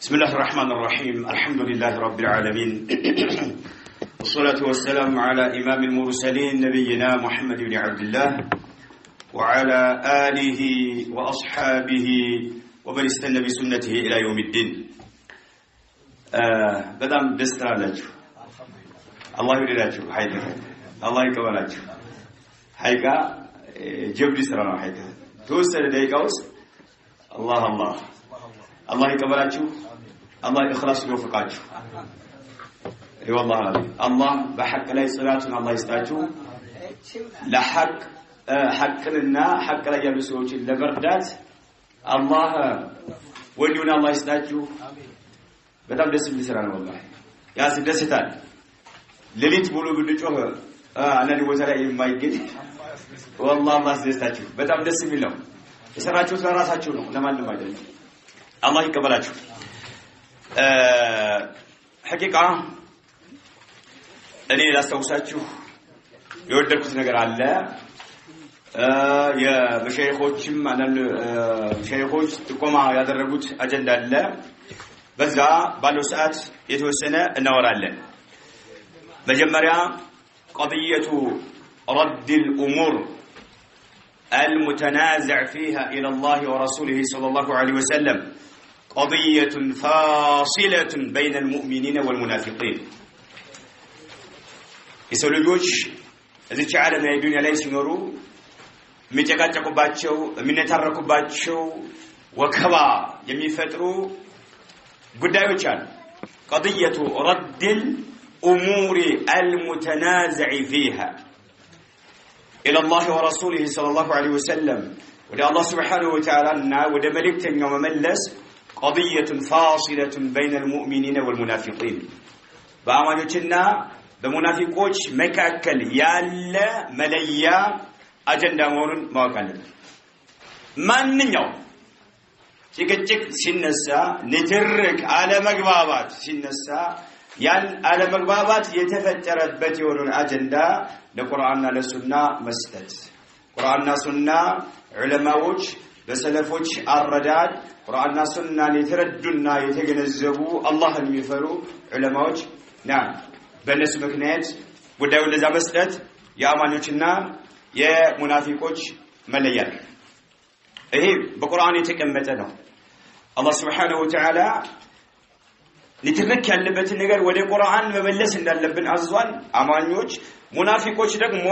بسم الله الرحمن الرحيم الحمد لله رب العالمين والصلاة والسلام على إمام المرسلين نبينا محمد بن عبد الله وعلى آله وأصحابه ومن استنى بسنته إلى يوم الدين بدأ بسترا لجو الله يريد حيث الله يكبر حيث جبري سرانا حيث توسر ديكاوس الله الله الله يكبر الله إخلاص يوفقاችሁ اي والله العظيم الله بحق ላይ ጽናቱን الله ይስጣችሁ ለሐቅ ሐቅንና ሐቅ ላይ ያሉ ሰዎችን ለመርዳት الله ወዲዩን الله ይስጣችሁ በጣም ደስ የሚል ስራ ነው والله ያስደስታል ለሊት ሙሉ ብንጮህ አንዳንድ ቦታ ላይ የማይገኝ والله الله ያስደስታችሁ በጣም ደስ የሚል ነው የሰራችሁት ለራሳችሁ ነው ለማንም አይደለም الله ይቀበላችሁ حقيقة እኔ ላስተውሳችሁ የወደድኩት ነገር አለ የመሸይኾችም አንዳንድ ሸይኾች ጥቆማ ያደረጉት አጀንዳ አለ በዛ ባለው ሰዓት የተወሰነ እናወራለን መጀመሪያ قضية رد الأمور المتنازع فيها إلى الله ورسوله صلى الله عليه وسلم قضية فاصلة بين المؤمنين والمنافقين يسولجوش እዚች ዓለም ላይ ዱንያ ላይ ሲኖሩ የሚጨቃጨቁባቸው የሚነታረኩባቸው ወከባ የሚፈጥሩ ጉዳዮች አሉ قضية رد الأمور المتنازع فيها إلى الله ورسوله صلى الله عليه وسلم وده الله سبحانه وتعالى وده ملكتنيا ومملس قضية فاصلة بين المؤمنين والمنافقين بأمانيوچنا بمنافقوچ مكاكل يالا مليا أجندا مورن ማወቅ አለብን ማንኛው ጭቅጭቅ ሲነሳ ንትርክ አለመግባባት ሲነሳ ያን አለመግባባት የተፈጠረበት የሆነን አጀንዳ ለቁርአንና ለሱና መስጠት ቁርአንና ሱና ዑለማዎች በሰለፎች አረዳድ ቁርአንና ሱናን የተረዱና የተገነዘቡ አላህን የሚፈሩ ዑለማዎች በነሱ ምክንያት ጉዳዩን ለዛ መስጠት የአማኞችና የሙናፊቆች መለያ ይሄ በቁርአን የተቀመጠ ነው አላህ Subhanahu Wa Ta'ala ለትርክ ያለበት ነገር ወደ ቁርአን መመለስ እንዳለብን አዟል አማኞች ሙናፊቆች ደግሞ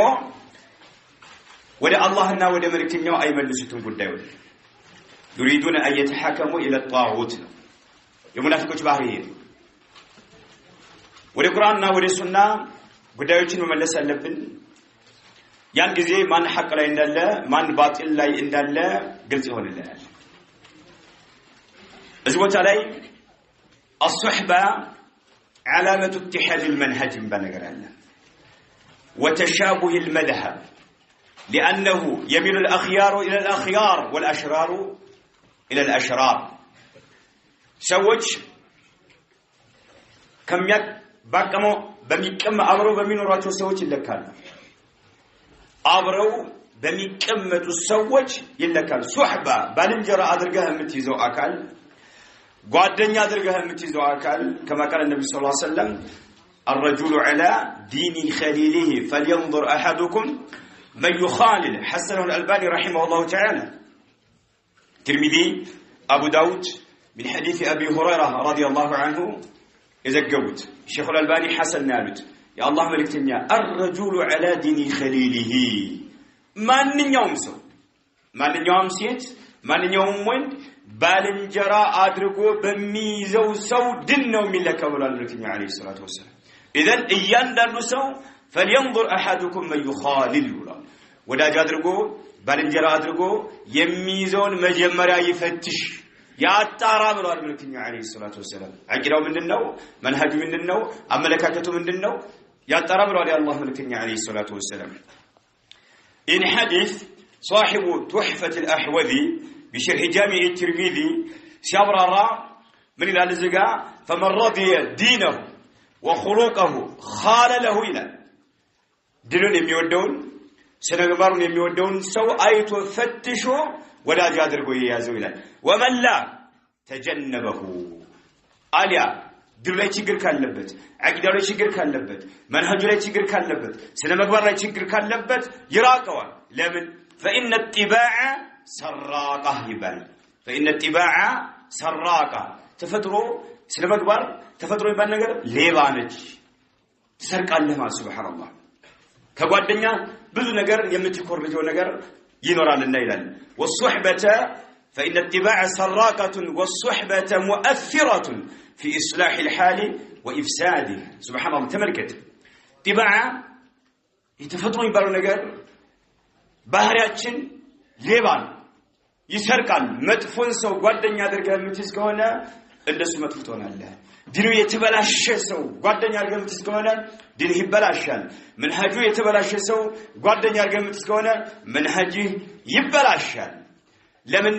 ወደ አላህና ወደ መልእክተኛው አይመልሱትም ጉዳዩን يريدون أن يتحكموا إلى الطاغوت የሙናፊቆች ባህሪ ወደ ቁርአንና ወደ ሱና ጉዳዮችን መመለስ አለብን ያን ጊዜ ማን ሐቅ ላይ እንዳለ ማን ባጢል ላይ እንዳለ ግልጽ ይሆንልናል እዚህ ቦታ ላይ الصحبة علامة اتحاد المنهج بنغرالنا وتشابه المذهب لأنه يميل الأخيار إلى الأخيار والأشرار إلى الأشرار سوج كم يبقمو بميكم أبرو بمينوراتو سوج إلا كان أبرو بميكم تسوج إلا كان صحبة بالنجرة أدرقها متيزو أكال قادنيا أدرقها متيزو أكال كما قال النبي صلى الله عليه وسلم الرجل على دين خليله فلينظر أحدكم من يخالل حسنه الألباني رحمه الله تعالى ترمذي أبو داود من حديث أبي هريرة رضي الله عنه إذا قوت الشيخ الألباني حسن نالت يا الله ملك تنيا الرجل على دين خليله من يوم سو من يوم سيت من يوم وين بالنجرا أدركوا بميزو سو دنو من لك ولا ملك عليه الصلاة والسلام إذن إيان دانو سو فلينظر أحدكم من يخالل ودا جادرغو بالنجرا أدركوا يميزون مجمرا يفتش يا ترى ብሏል መልእክተኛ عليه الصلاه والسلام አቂዳው ምንድነው መንሃጁ ምንድነው አመለካከቱ ምንድነው ያጣራ ብሏል የአላህ መልእክተኛ عليه الصلاه والسلام ان حديث صاحب تحفة الأحوذي بشرح جامع الترمذي شابرر من الى الزقا فمن رضي دينه وخلقه خالله الى دينون የሚወደውን سنغبارون የሚወደውን ሰው አይቶ ፈትሾ ወዳጅ አድርጎ ይያዘው ይላል ወመላ ተጀነበሁ አሊያ ድር ላይ ችግር ካለበት አቂዳው ላይ ችግር ካለበት መንሃጁ ላይ ችግር ካለበት ስነ ምግባር ላይ ችግር ካለበት ይራቀዋል ለምን فإن الطباع سراقة ይባል فإن الطباع سراقة ተፈጥሮ ስነ ምግባር ተፈጥሮ ይባል ነገር ሌባ ነች ትሰርቃለህ ማለት ሱብሃንአላህ ከጓደኛ ብዙ ነገር የምትኮርጀው ነገር ይኖራልና ይላል والصحبة فإن الطباع سراقة والصحبة مؤثرة في إصلاح الحال وإفساده سبحان الله تملكت طباع يتفطروا يبالو ነገር ባህሪያችን ሌባን ይሰርቃል መጥፎን ሰው ጓደኛ አድርገህ የምትይዝ ከሆነ እንደሱ መጥፎ ትሆናለህ ዲኑ የተበላሸ ሰው ጓደኛ አድርገህ የምትይዝ ከሆነ ዲኑ ይበላሻል መንሃጁ የተበላሸ ሰው ጓደኛ አድርገህ የምትይዝ ከሆነ መንሃጅህ ይበላሻል ለምን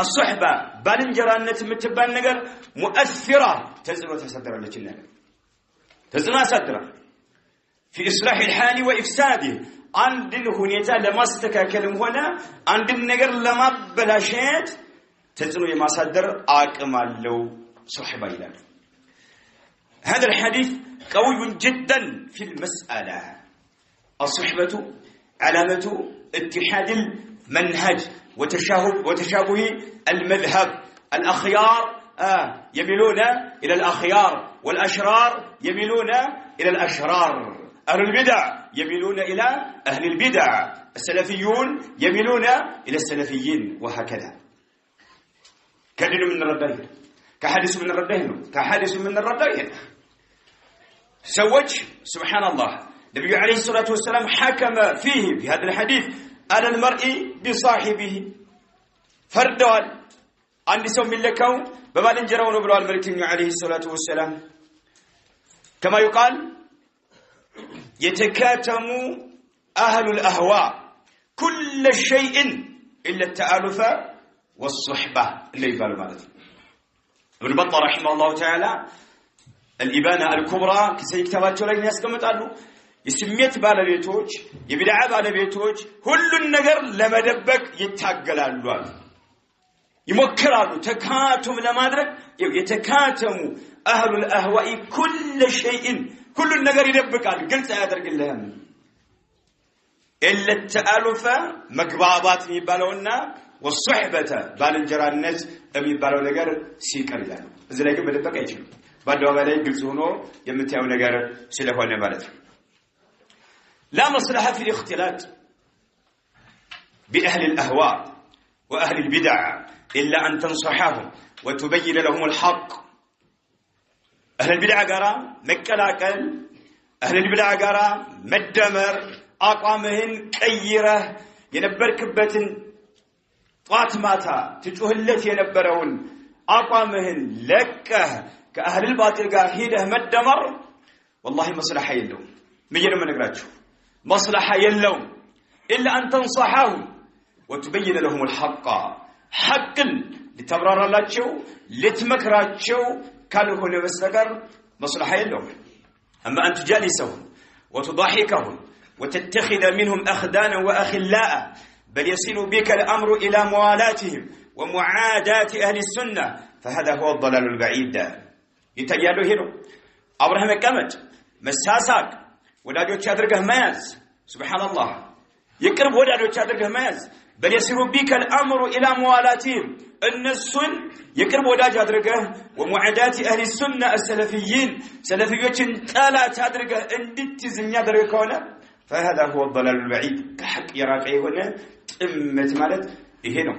الصحبة بالنجرانة متبان نجر مؤثرة تزرع تصدر الله جل تزرع صدره في إصلاح الحال وإفساده عند هنيتا لما استكاكلم هنا عند النجر لما بلاشات تزرع ما صدر أكمل له صحبة إلى هذا الحديث قوي جدا في المسألة الصحبة علامة اتحاد المنهج وتشابه المذهب الأخيار يميلون إلى الأخيار والأشرار يميلون إلى الأشرار أهل البدع يميلون إلى أهل البدع السلفيون يميلون إلى السلفيين وهكذا كدين من الردين كحديث من الردين كحديث من الردين سوج سبحان الله النبي عليه الصلاة والسلام حكم فيه بهذا الحديث على المرء بصاحبه فردوال عند سوم لكو ببالنجرون وبلوا الملك عليه الصلاة والسلام كما يقال يتكاتم أهل الأهواء كل شيء إلا التآلف والصحبة اللي يبالوا مالذي ابن بطة رحمه الله تعالى الإبانة الكبرى كسي كتابات لك يسكمت قالوا يسميت بالبيتوج يبدع بالبيتوج كل النجر لما دبك يتحقلالوا يمكرالوا تكاتم لما درك يتكاتم أهل الأهواء كل شيء كل النجر يدبك قال قلت أدرك لهم إلا التآلف مقباضات يبالونا والصحبة بالنجران الناس يبالو نجر سيكر لهم إذا لكن بدبك أيش بعد ما لا يقول زونو يمتعو نجر سلفوا نبالته لا مصلحة في الاختلاط بأهل الأهواء وأهل البدع إلا أن تنصحهم وتبين لهم الحق أهل البدع قرا مكلاكل أهل البدع قرا مدمر أقامهن كيرة ينبر كبة طات ماتا تجهلت ينبرون أقامهن لكه كأهل الباطل قاهيده مدمر والله مصلحة يلهم مجرم من نقرأته مصلحة يلهم إلا أن تنصحهم وتبين لهم الحق حق لتبرر لاتشو لتمكراتشو كانوا هنا بسنقر مصلحة يلهم أما أن تجالسهم وتضحكهم وتتخذ منهم أخدانا وأخلاء بل يصل بك الأمر إلى موالاتهم ومعاداة أهل السنة فهذا هو الضلال البعيد يتجالوا هنا أبراهيم كمت مساساك ወዳጆች አድርገህ መያዝ ሱብሃንአላህ የቅርብ ወዳጆች አድርገህ መያዝ بل يصير بك الأمر إلى موالاتهم النسون يقرب وداج أدرجه ومعاداة أهل السنة السلفيين سلفيين تلا تدرجه اندت زنيا درجكونه فهذا هو الضلال البعيد كحق يراقي هنا تمت مالت يهنو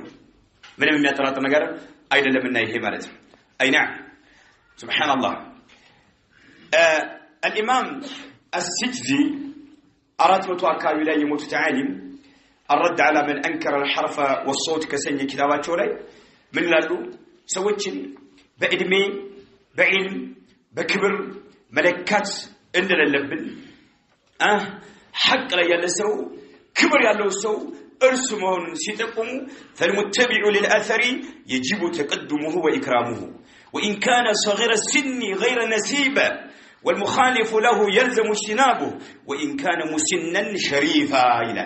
من يتراط نجار أيضا لمن يهي مالت أي نعم سبحان الله الإمام السجدي أراد متوكل ولا يموت تعاليم الرد على من أنكر الحرف والصوت كسنة كتابات شوري من لالو سوتشن بإدمي بعلم بكبر ملكات إن اللبن حق لا يلسو كبر يلسو أرسمون سيتقوم فالمتبع للأثر يجب تقدمه وإكرامه وإن كان صغير السن غير نسيبا والمخالف له يلزم اجتنابه وإن كان مسنا شريفا إلى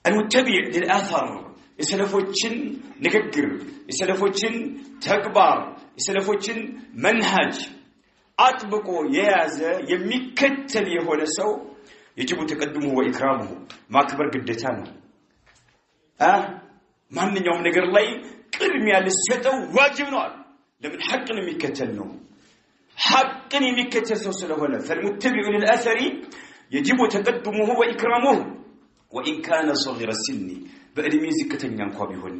المتبع للآثر የሰለፎችን ንግግር የሰለፎችን ተግባር የሰለፎችን መንሃጅ አጥብቆ የያዘ የሚከተል የሆነ ሰው يجب تقدمه واكرامه ማክበር ግዴታ ነው ማንኛውም ነገር ላይ ቅድሚያ ልሰጠው ዋጅብ ነው ለምን ሐቅን የሚከተል ነው ሐቅን የሚከተል ሰው ስለሆነ فالمتبع للأثر يجب تقدمه واكرامه وان كان صغير السن በእድሜ ዝቅተኛ እንኳን ቢሆን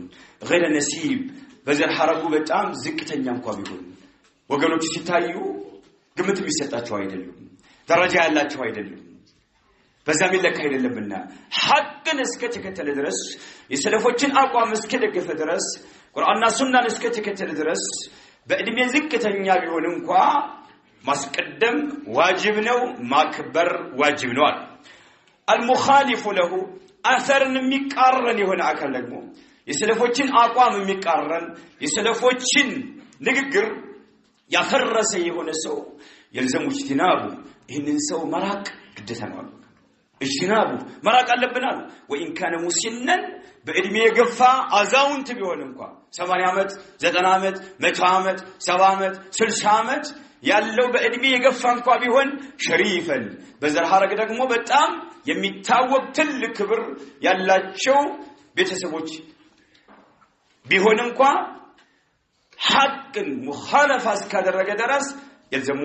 غير نسيب በዘር ሐረጉ በጣም ዝቅተኛ እንኳን ቢሆን ወገኖች ሲታዩ ግምት የሚሰጣቸው አይደሉም ደረጃ ያላቸው አይደሉም በዛም ይለካ አይደለምና ሐቅን እስከተከተለ ድረስ የሰለፎችን አቋም እስከደገፈ ድረስ ቁርአንና ሱናን እስከተከተለ ድረስ በእድሜ ዝቅተኛ ቢሆን እንኳን ማስቀደም ዋጅብ ነው ማክበር ዋጅብ ነው المخالف له አثርን የሚቃረን የሆነ አካል ደግሞ የሰለፎችን አቋም የሚቃረን የሰለፎችን ንግግር ያፈረሰ የሆነ ሰው يلزم اجتنابه ይህንን ሰው መራቅ ግዴታ ነው اجتنابه መራቅ አለብናል وان كان مسنا በእድሜ የገፋ አዛውንት ቢሆን እንኳን 80 ዓመት 90 ዓመት 100 ዓመት 70 ዓመት 60 ዓመት ያለው በእድሜ የገፋ እንኳን ቢሆን ሸሪፈን በዘር ሐረግ ደግሞ በጣም የሚታወቅ ትልቅ ክብር ያላቸው ቤተሰቦች ቢሆን እንኳን ሐቅን ሙኻለፋ እስካደረገ ድረስ يلزم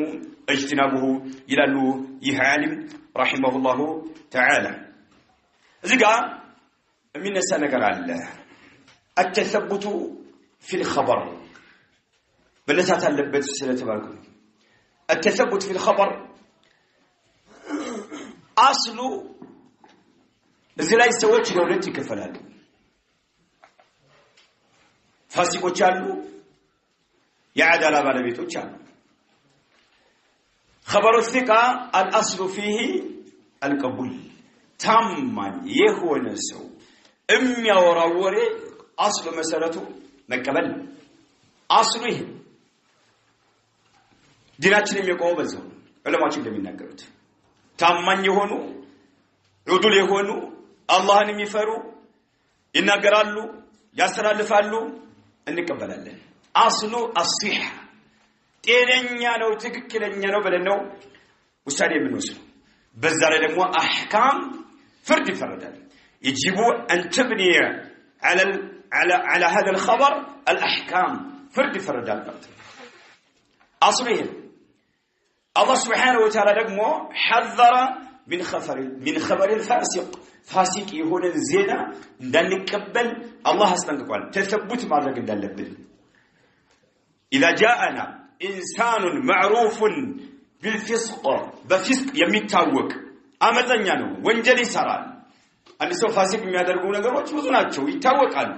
اجتنابه ይላሉ ይህ ዓሊም رحمه الله تعالى እዚጋ የሚነሳ ነገር አለ التثبت في الخبر በለታት አለበት ስለተባልኩ التثبت في الخبر اصل እዚህ ላይ ሰዎች ለሁለት ይከፈላሉ ፋሲቆች አሉ የዓዳላ ባለቤቶች አሉ خبر الثقة الأصل فيه القبول تامان يهون سو يوراوري أصل مسألته مقبل أصله ديناتنا يقوم بزو علماء እንደሚናገሩት ታማኝ የሆኑ ዑዱል የሆኑ አላህን የሚፈሩ ይናገራሉ ያስተላልፋሉ እንቀበላለን አስሉ አስሲህ ጤነኛ ነው ትክክለኛ ነው ብለን ነው ውሳኔ የምንወስነው በዛ ላይ ደግሞ አህካም ፍርድ ይፈረዳል يجب ان تبني على هذا الخبر الاحكام فرد يفردال اصله الله سبحانه وتعالى ደግሞ حذر من خبر الفاسق فاسق የሆነ ዜና እንዳንቀበል الله አስጠንቅቋል ተثبت ማድረግ እንዳለብን اذا جاءنا انسان معروف بالفسق بفسق የሚታወቅ አመፀኛ ነው ወንጀል ይሰራል አንድ ሰው ፋሲቅ የሚያደርጉ ነገሮች ብዙ ናቸው ይታወቃሉ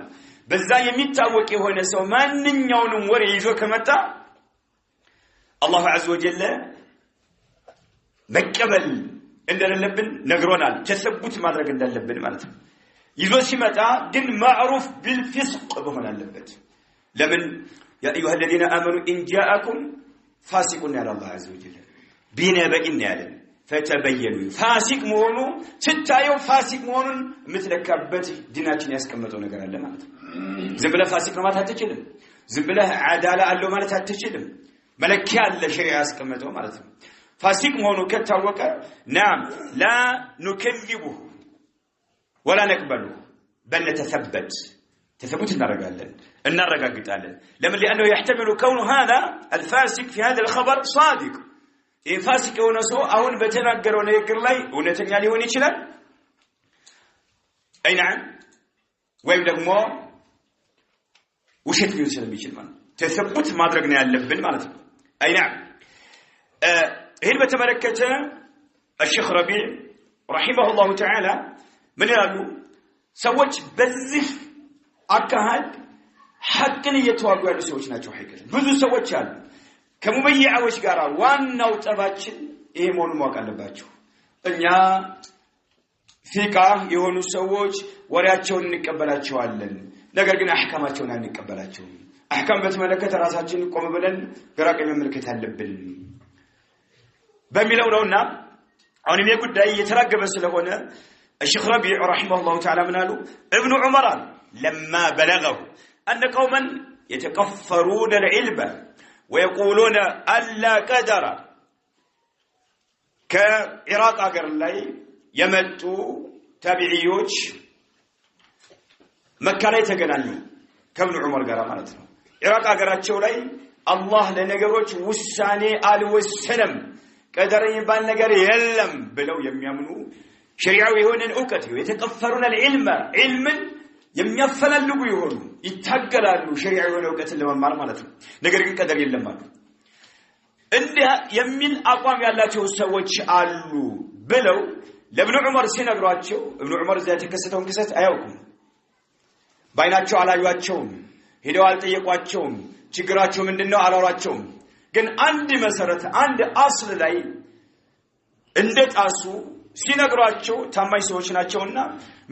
በዛ የሚታወቅ የሆነ ሰው ማንኛውንም ወሬ ይዞ ከመጣ አላህ عز وجل መቀበል እንደሌለብን ነግሮናል ተሰቡት ማድረግ እንዳለብን ማለት ነው ይዞ ሲመጣ ግን معروف بالفسق በሆነ አለበት ለምን يا ايها الذين امنوا ان جاءكم فاسق يا الله عز وجل بنبأ ያለ فتبينوا فاسق መሆኑ ስታየው ፋሲቅ መሆኑን ምትለካበት ዲናችን ያስቀመጠው ነገር አለ ማለት ነው ዝም ብለህ ፋሲቅ ነው ማለት አትችልም ዝም ብለህ አዳላ አለው ማለት አትችልም መለኪያ አለ ሸሪዓ ያስቀመጠው ማለት ነው ፋሲቅ መሆኑ ከታወቀ نعم لا نكذبه ولا نقبله بل نتثبت تثبت እናረጋግጣለን لما لانه يحتمل كون هذا الفاسق في هذا الخبر صادق فاسق የሆነ ሰው አሁን በተናገረው ንግግር ላይ እውነተኛ ሊሆን ይችላል اي نعم ወይም ደግሞ ውሸት ሊሆን ስለሚችል ማለት ተሰቡት ማድረግ ነው ያለብን ማለት ነው اي نعم ይሄን በተመለከተ الشيخ ربيع رحمه الله تعالى ምን ይላሉ ሰዎች በዚህ አካሄድ ሐቅን እየተዋጉ ያሉ ሰዎች ናቸው ሐቂቀት ብዙ ሰዎች አሉ ከሙበይዓዎች ጋር ዋናው ጠባችን ይሄ መሆኑን ማወቅ አለባችሁ እኛ ፊቃ የሆኑ ሰዎች ወሬያቸውን እንቀበላቸዋለን ነገር ግን አህካማቸውን አንቀበላቸውም አህካም በተመለከተ ራሳችንን ቆም ብለን ገራቀኝ መመልከት አለብን በሚለው ነውና አሁን ይሄ ጉዳይ የተራገበ ስለሆነ الشيخ ربيع رحمه الله تعالى منالو ابن عمر لما بلغه أن قوما يتكفرون العلم ويقولون ألا قدر كعراق أقر الله يمتوا تابعيوش مكة لا يتقنانوا كابن عمر قرأ مالتنا عراق أقرأتشو لي الله لنقروش وساني آل والسلم قدر يبان نقر يلم بلو يميامنوا شريعوا يهون أوكتوا يتكفرون العلم علما يميفللقوا يهون يتحقلوا شريعوا يهون أوكت اللي ممار مالتنا نقر قدر يلم مالتنا إنها يمين أقوام يالاتيو سوتش آلو بلو لابن عمر سينقرأتشو ابن عمر ذاتي كستهم كست أيوكم بايناتشو على يواتشوم هدو አልጠየቋቸውም ችግራቸው ምንድነው አላሏቸውም ግን አንድ መሰረት አንድ አስል ላይ እንደጣሱ ሲነግሯቸው ታማኝ ሰዎች ናቸውና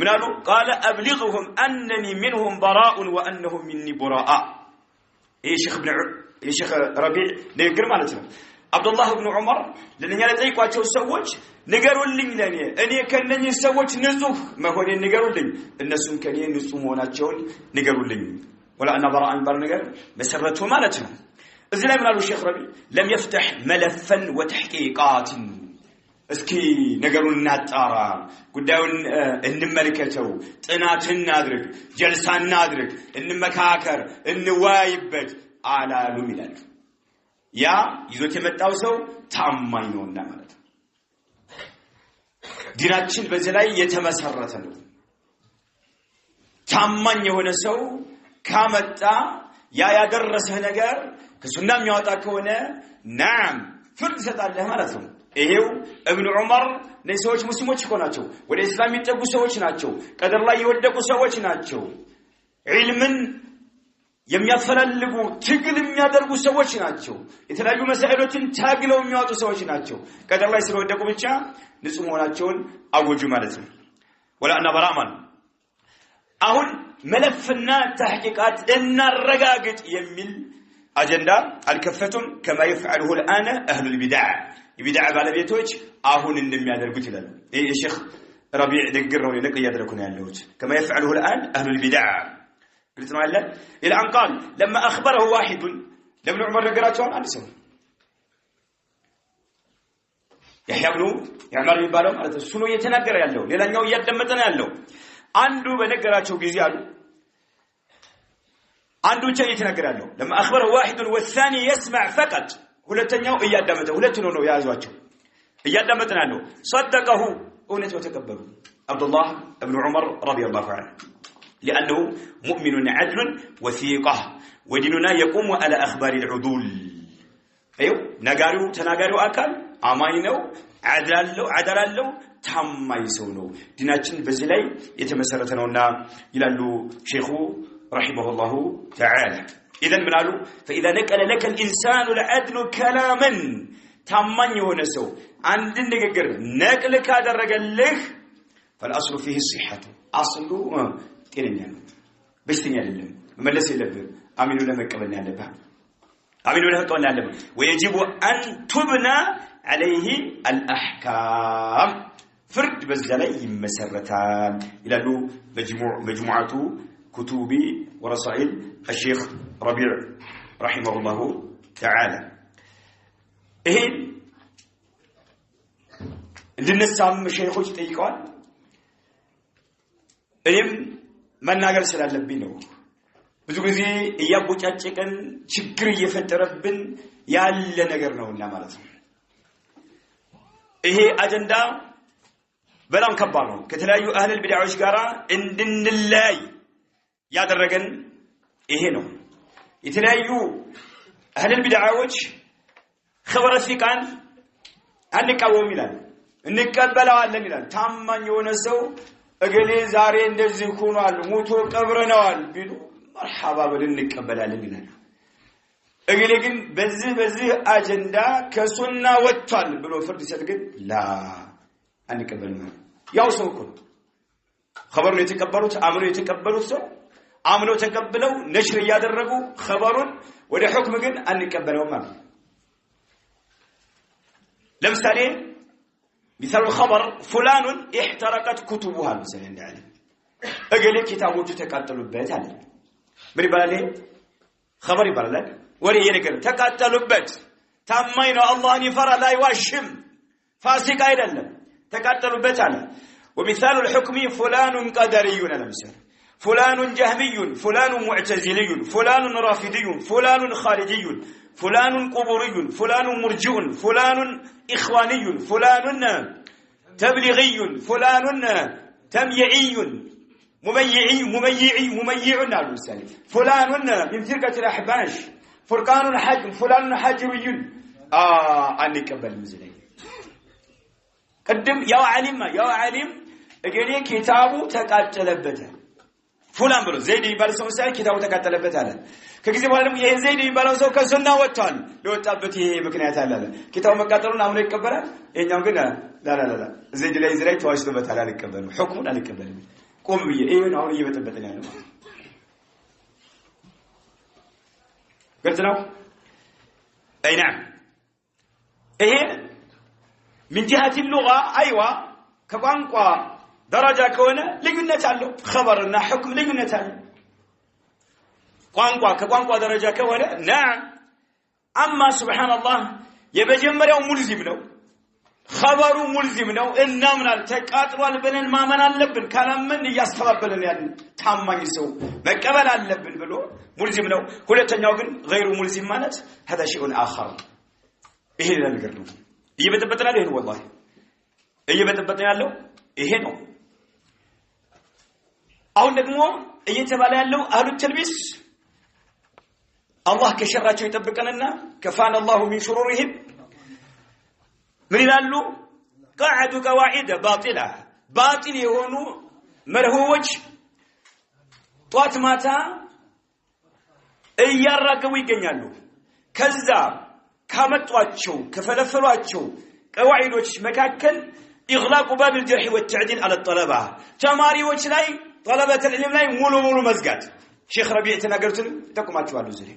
ምናሉ قال ابلغهم انني منهم براء وانهم مني براء شيخ ربيع ንግግር ማለት ነው አብዱላህ ኢብኑ ዑመር ለኛ ለጠይቋቸው ሰዎች ንገሩልኝ ለኔ እኔ ከነኚህ ሰዎች ንጹህ መሆኔን ንገሩልኝ እነሱም ከኔ ንጹህ መሆናቸውን ንገሩልኝ ولا أن براء برنجر مسرته مالتنا إذا لا يمنعوا الشيخ ربي لم يفتح ملفا وتحقيقات اسكي نقروا الناتارا قداون النملكته طنات النادرك جلسة النادرك النمكاكر النوايبت على لوميلان يا يزوت يمتاو سو تاماي نونا مالت ديناتشن بዚህ ላይ የተመሰረተ ነው ታማኝ የሆነ ሰው ካመጣ ያ ያደረሰህ ነገር ከሱና የሚያወጣ ከሆነ ናም ፍርድ ይሰጣልህ ማለት ነው ይሄው ኢብኑ ዑመር ለሰዎች ሙስሊሞች ሆናቸው ወደ እስላም የሚጠጉ ሰዎች ናቸው ቀደር ላይ የወደቁ ሰዎች ናቸው ዒልምን የሚያፈላልጉ ትግል የሚያደርጉ ሰዎች ናቸው የተለያዩ መሳኢሎችን ታግለው የሚያወጡ ሰዎች ናቸው ቀደር ላይ ስለወደቁ ብቻ ንጹህ መሆናቸውን አወጁ ማለት ነው ወላ እና በራማን አሁን ملفنا تحقيقات إن الرقاقت يميل أجندة الكفتم كما يفعله الآن أهل البدع البدع على بيتوج أهون النمي هذا القتل إيه الشيخ ربيع دقروا لك يدركون اللوج كما يفعله الآن أهل البدع قلت ما لا إلى أن قال لما أخبره واحد لابن عمر قرأتهم عن اسمه يحيى بن يعمر بن بالهم على السنو يتنقر يالله لأن يوم يدمتنا يالله عنده بنقراته جزيال عنده شيء يتنقراله لما أخبره واحد والثاني يسمع فقط ሁለተኛው እያዳመጠው ሁለቱን ነው ያዟቸው እያዳመጥና ነው صدقه እውነት ወተቀበሉ አብዱላህ ኢብኑ ዑመር ረዲየላሁ ዐንሁ لانه مؤمن عدل وثيقه وديننا يقوم على اخبار العدول ايوه ነጋሪው ተናጋሪው አካል አማኝ ነው አዳላለው ታማኝ ሰው ነው ዲናችን በዚህ ላይ የተመሰረተ ነውና ይላሉ ሼኹ ረሂመሁላሁ ተዓላ اذا منالو فاذا نقل لك الانسان العدل كلاما ታማኝ የሆነ ሰው አንድ ንግግር ነቅል ካደረገልህ فالاصل فيه الصحه اصله ጤነኛ ነው በሽተኛ አይደለም መመለስ የለብህም አሚኑ ለመቀበል ያለብህ አሚኑ ለመቀበል ያለብህ ويجب ان تبنى عليه الاحكام فرد በዛ ላይ ይመሰረታል ይላሉ መጅሙዓቱ كتب ورسائل الشيخ ربيع رحمه الله تعالى إيه للنسام شيخوች ጠይቀዋል እኔም መናገር ስላለብኝ ነው ብዙ ጊዜ እያቦጫጨቀን ችግር እየፈጠረብን ያለ ነገር ነውና ማለት ነው ይሄ አጀንዳ በጣም ከባድ ነው ከተለያዩ አህል ቢድዓዎች ጋራ እንድንለይ ያደረገን ይሄ ነው የተለያዩ አህል ቢድዓዎች خبر الثقان አንቀበውም ይላል እንቀበላለን ይላል ታማኝ የሆነ ሰው እገሌ ዛሬ እንደዚህ ሆኗል ሞቶ ቀብረናል ቢሉ መርሐባ ብለን እንቀበላለን ይላል እገሌ ግን በዚህ አጀንዳ ከሱና ወጥቷል ብሎ ፍርድ ይሰጥ ግን ላ አንቀበልም ያው ሰው እኮ خبر ነው የተቀበሉት አምሮ የተቀበሉት ሰው አምኖ ተቀበለው ነሽር ያደረጉ خبሩን ወደ ሁክም ግን አንቀበለውም ማለት لمثالين مثال الخبر فلان احترقت كتبها مثلا يعني እገሌ ኪታቦቹ ተቃጠሉበት አለ ምን ይባላል خبر ይባላል ወሬ የነገር ተቃጠሉበት ታማኝ ነው አላህን ይፈራል አይዋሽም ፋሲቅ አይደለም ተቃጠሉበት አለ ومثال الحكم فلان قدري مثلا فلان جهمي فلان معتزلي فلان رافضي فلان خارجي فلان قبوري فلان مرجئ فلان إخواني فلان تبليغي فلان تمييعي مميع نالو الثاني فلان من فرقة الأحباش فرقان حج فلان حجري أني قبل مزلي قدم يا علم እገሌ ኪታቡ ተቃጠለበት فلان ብሎ ዘይድ ይባል ሰው ሳይ ኪታቡ ተቃጠለበት አለ ከጊዜ በኋላ ደግሞ ይሄ ዘይድ ይባለው ሰው ከሱና ወጥቷል ለወጣበት ይሄ ምክንያት አለ ኪታቡ መቃጠሉን አሁን ይቀበላል የኛው ግን ላ ዘይድ ላይ ዝራይ ተዋሽቶበታል አልቀበልም ሁክሙን አልቀበልም ቆም ብዬ ይሄን አሁን እየበጠበጠኝ ያለው ግልጽ ነው اي نعم ይሄ من جهه اللغه ايوه ከቋንቋ ደረጃ ከሆነ ልዩነት አለው خبرና حكم ልዩነት አለው ከቋንቋ ደረጃ ከሆነ نعم اما سبحان الله የመጀመሪያው ሙልዚም ነው خبሩ ሙልዚም ነው እናምናል ተቃጥሏል ብለን ማመን አለብን ካላመን ያስተባበለን ያን ታማኝ ሰው መቀበል አለብን ብሎ ሙልዚም ነው ሁለተኛው ግን غير ሙልዚም ማለት هذا شيء اخر ይሄ ነገር ነው እየበጠበጠናል ይሄን والله እየበጠበጠ ያለው ይሄ ነው አሁን ደግሞ እየተባለ ያለው አህሉ ተልቢስ አላህ ከሸራቸው ይጠብቀንና ከፋን الله من شرورهم ምን ይላሉ قاعدوا قواعد باطله باطل የሆኑ መርሆዎች ጧት ማታ እያራገቡ ይገኛሉ ከዛ ካመጧቸው ከፈለፈሏቸው قواعدዎች መካከል إغلاق باب الجرح والتعديل على الطلبة تماريዎች ላይ طلبة العلم ላይ ሙሉ መዝጋት ሼክ ረቢዕ ተናገሩትን ተቆማችኋል እዚህ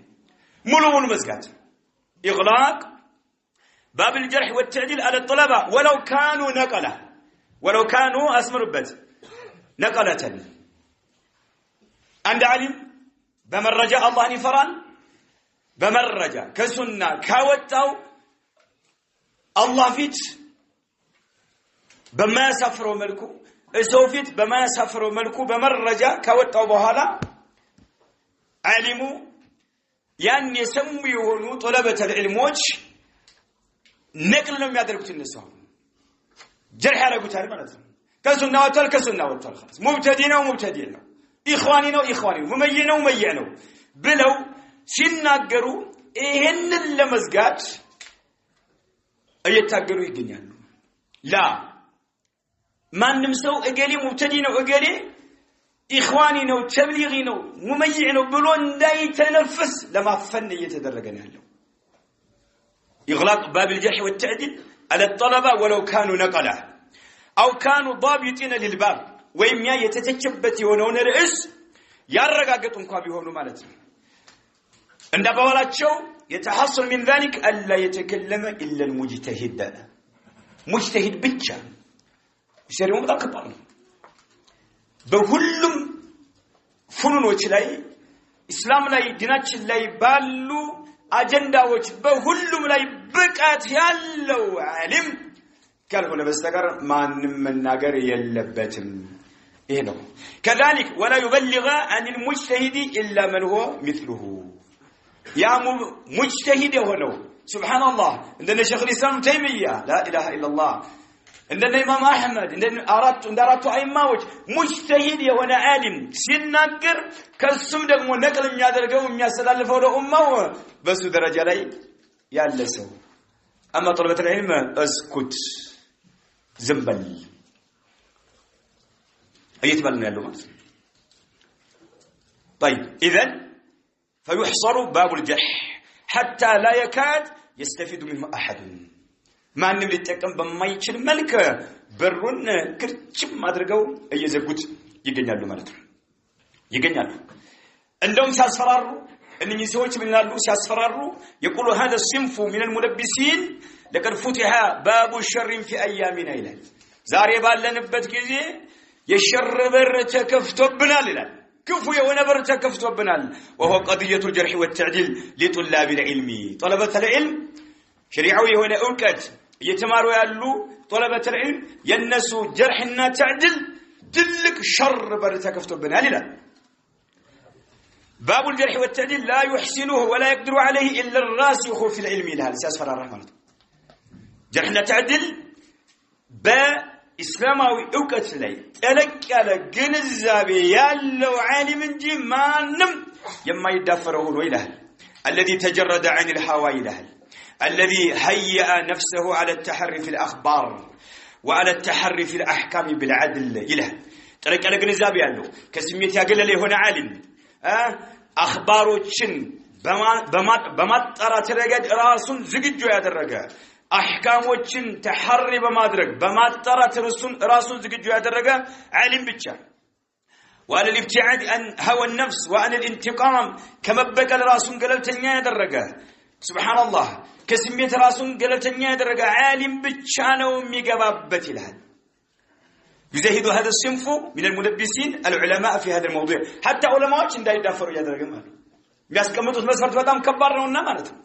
ሙሉ መዝጋት إغلاق باب الجرح والتعديل على الطلبة ولو كانوا أسمربت نقلة عند علم بمرجع الله نفران بمرجع كسنة كاوتاو الله فيت بما يسافروا ملكو السوفيت بما يسافروا ملكو بمرجع كاوتاو بهالا علموا يعني يسميونه طلبة العلموش نقل لهم يدركوا النساء جرح ያረጉት አይደል ማለት ነው ከሱና ወጣል خلاص مبتدئ ነው ኢኽዋኒ ነው ሙመይዕ ነው ብለው ሲናገሩ ይሄንን ለመዝጋት እየታገሉ ይገኛሉ ላ ማንንም ሰው እገሌ ሙብተዲ ነው እገሌ ኢኽዋኒ ነው ተብሊጊ ነው ሙመይዕ ነው ብሎ እንዳይተነፍስ ለማፈን እየተደረገ ነው ያለው إغلاق باب الجرح والتعديل على الطلبة ولو كانوا نقلة أو كانوا ضابطين للباب ويميا يتتشبت يونون رئيس يارغاقت انكوا بيهونوا مالتهم عند بوالاتشو يتحصل من ذلك ألا يتكلم إلا المجتهد مجتهد بيتشا يسيرون متأكبر بكلهم فنون وشلاي إسلام لاي ديناتش لاي بالو አጀንዳዎች በሁሉም ላይ ብቃት ያለው ዓሊም ካልሆነ በስተቀር ማንንም መናገር የለበትም ይሄ ነው كذلك ولا يبلغ عن المجتهد الا من هو مثله يا مجتهد هو سبحان الله عندنا شيخ الاسلام تيميه لا اله الا الله عندنا امام احمد عندنا አራቱ አይማዎች ሙጅተሂድ የሆነ ዓሊም ሲናገር ከሱም ደግሞ ነቅል የሚያደርገው የሚያስተላልፈው ለኡማው በሱ ደረጃ ላይ ያለ ሰው اما طلبة العلم اسكت زنبل ايتبالنا ያለው ማለት طيب اذا فيحصر باب الجرح حتى لا يكاد يستفيد منه احد ማንም ሊጠቀም በማይችል መልኩ በሩን ክርችም አድርገው እየዘጉት ይገኛሉ ማለት ነው እንደውም ሲያስፈራሩ እነኚህ ሰዎች ምን ይላሉ ሲያስፈራሩ يقول هذا الصنف من الملبسين لقد فتح باب الشر في ايامنا ይላል ዛሬ ባለንበት ጊዜ የሸር በር ተከፍቶብናል ይላል ክፉ የሆነ በር ተከፍቶብናል وهو قضيه الجرح والتعديل لطلاب العلم طلبه العلم شريعه የሆነ ዕውቀት እየተማሩ ያሉ طلبه العلم የነሱ ጀርህና ተዕዲል ትልቅ ሸር በር ተከፍቶብናል ይላል باب الجرح والتعديل لا يحسنه ولا يقدر عليه الا الراسخ في العلم ይላል ሲያስፈራ ማለት جرحنا تعديل በእስላማዊ ዕውቀት ላይ ጠለቅ ያለ ግንዛቤ ያለው ዓሊም እንጂ ማንም የማይዳፈረው ሆኖ ይላል الذي تجرد عن الهوى ይላል الذي هيأ نفسه على التحري في الأخبار وعلى التحري في الأحكام بالعدل ይላል ጠለቅ ያለ ግንዛቤ ያለው ከስሜት ያገለለ የሆነ ዓሊም አخباሮችን በማጣራት ረገድ ራሱን ዝግጁ ያደረገ احكامዎችን ተሐሪ በማድረግ በማጣራት ራሱን ዝግጁ ያደረገ ዓሊም ብቻ وعلى الابتعاد عن هوى النفس وعن الانتقام كما بقى راسون ገለልተኛ ያደረገ سبحان الله ከስሜት ራሱን ገለልተኛ ያደረገ ዓሊም ብቻ ነው የሚገባበት ይላል يزهد هذا الصنف من الملبسين العلماء في هذا الموضوع حتى علماءዎች እንዳይዳፈሩ ያደረገ ማለት የሚያስቀምጡት መስፈርት በጣም ከባድ ነውና ማለት ነው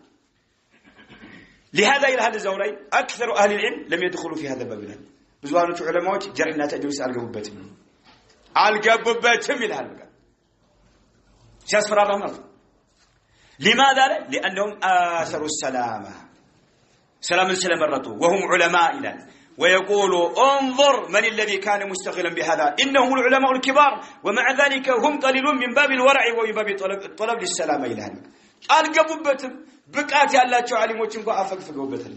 لهذا الى هذا الزوري اكثر اهل العلم لم يدخلوا في هذا الباب ብዙዎቹ ዑለማዎች ጀርህና ተዕዲል አልገቡበትም ይላል በቃ ሲያስፈራራ ማለት لماذا لانهم اثروا السلامه سلام سلامرتوا وهم علماء الى ويقول انظر من الذي كان مستغلا بهذا انهم العلماء الكبار ومع ذلك هم قليلون من باب الورع ومن باب طلب للسلامه الى هذا አልገቡበትም ብቃት ያላቸው ዓሊሞች እንኳን አፈግፍገውበታል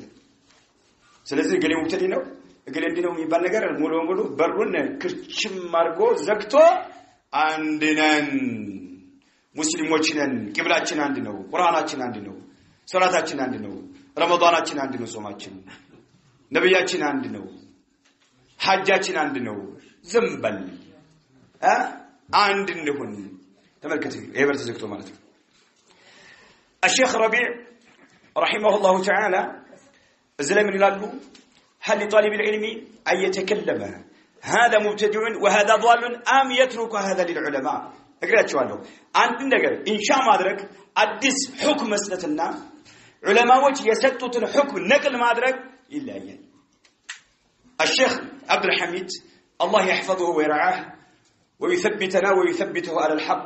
ስለዚህ ገሌ ሙብተዲ ነው ገሌ እንዲህ ነው የሚባል ነገር ሙሉ ሙሉ በሩን ክርችም አድርጎ ዘግቶ አንድ ነን ሙስሊሞች ነን ቂብላችን አንድ ነው ቁርአናችን አንድ ነው ሶላታችን አንድ ነው ረመዳናችን አንድ ነው ጾማችን ነብያችን አንድ ነው ሐጃችን አንድ ነው ዝምበል አንድ እንሁን ተመልከቱ ይሄ ተዘግቶ ማለት ነው الشيخ ربيع رحمه الله تعالى زلم من يلالو هل لطالب العلم أن يتكلم هذا مبتدع وهذا ضال أم يترك هذا للعلماء أقرأت شوالو عند النقر إن شاء ما أدرك أدس حكم مسلتنا علماء وجه يسدت الحكم نقل ما أدرك إلا أيان الشيخ عبد الحميد الله يحفظه ويرعاه ويثبتنا ويثبته على الحق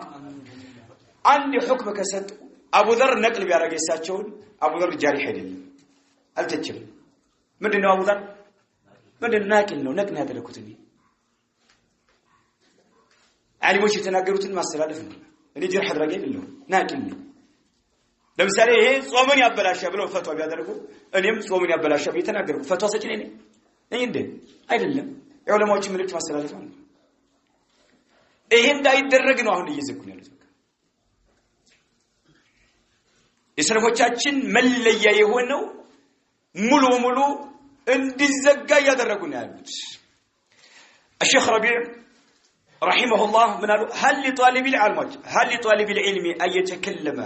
عندي حكم كسد أبو ذر نقل بيارق يساتشون أبو ذر جاري حيدل هل تتشل مدن أبو ذر مدن ناكل نقل هذا لكتني يعني وش يتناقروا ما السلالفنا اللي جرح الرجل له ناكلني لو سأله هي صومني أبلاش بلو فتوى بيادركوا أنيم صومني أبلاش بيتناقروا فتوى سكيني نيندي أيدلهم علماء وش ملك ما السلالفنا إيهم دا يدرجنا هون يجزكون يا የሰለፎቻችን መለያ የሆነው ሙሉ ሙሉ እንዲዘጋ ያደረጉን ያሉት الشيخ ربيع رحمه الله من هل لطالب العلم هل لطالب العلم أن يتكلم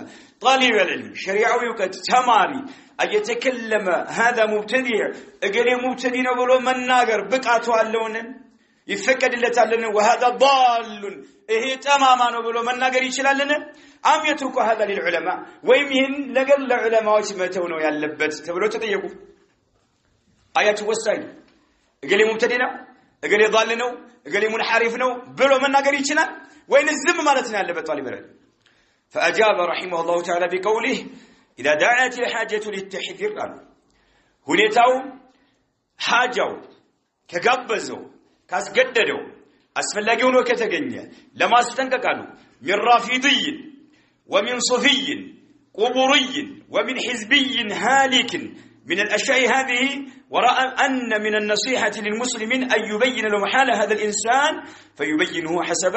طالب العلم شريعه يوكت تماري أن يتكلم هذا مبتدع قال مبتدع ولو من ناقر بقعته اللون يفكد اللي تعلن وهذا ضال إيه تماما ولو من ناقر يشلال لنا أم يتركوا هذا للعلماء ويمهن لقل العلماء وسمتونه يلبت تبلو تطيقوا آيات والسائل قال مبتدئنا قال ضالنا قال منحرفنا بلو من ناقر يشلال وين الزم مالتنا يلبت طالب العلم فأجاب رحمه الله تعالى بقوله إذا دعت الحاجة للتحذير قالوا هنيتاو حاجوا كقبزوا كاسقددوا أسفلاقون وكتقنيا لما استنققوا من رافضي ومن صفي قبوري ومن حزبي هالك من الأشياء هذه ورأى أن من النصيحة للمسلمين أن يبين له حال هذا الإنسان فيبينه حسب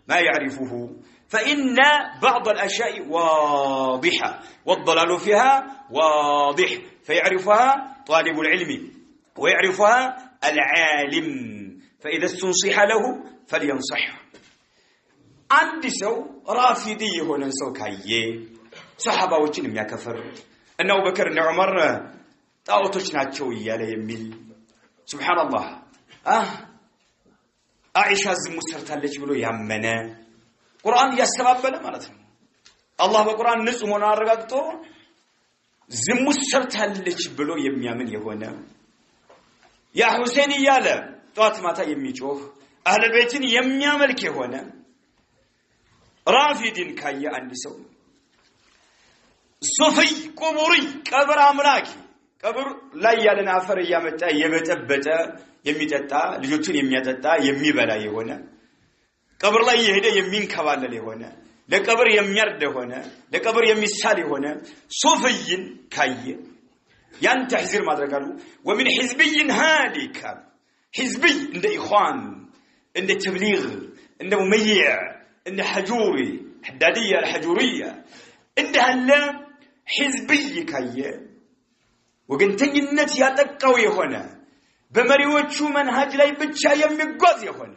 ما يعرفه فإن بعض الأشياء واضحة والضلال فيها واضح فيعرفها طالب العلم ويعرفها العالم فإذا استنصح له فلينصحه አንድ ሰው ራፊዲ የሆነ ሰው ካየ ሰሃባዎችን የሚያከፍር እና አቡበከር እና ዑመር ጣዖቶች ናቸው ይያለ የሚል ሱብሃንአላህ አይሻ ዝሙት ሰርታለች ብሎ ያመነ ቁርአን ያስተባበለ ማለት ነው አላህ በቁርአን ንጹህ ሆኖ አረጋግጦ ዝሙት ሰርታለች ብሎ የሚያምን የሆነ ያ ሁሴን ይያለ ጧት ማታ የሚጮህ አህለ ቤትን የሚያመልክ የሆነ ራፊድን ካየ አንድ ሰው ሱፊ ቁቡሪ ቀብር አምላኪ ቀብር ላይ ያለን አፈር ያመጣ የበጠበጠ የሚጠጣ ልጆቹን የሚያጠጣ የሚበላ የሆነ ቀብር ላይ የሄደ የሚንከባለል የሆነ ለቀብር የሚያርድ የሆነ ለቀብር የሚሳል የሆነ ሱፊይን ካየ ያን ተህዚር ማድረጋሉ ومن حزبي هالك حزبي እንደ ኢኽዋን እንደ ተብሊግ እንደ ሙመይዕ እንደ ሐጁሪ حدادية الحجورية እንደ አለ حزبي ካየ ወገንተኝነት ያጠቃው የሆነ በመሪዎቹ መንሃጅ ላይ ብቻ የሚጓዝ የሆነ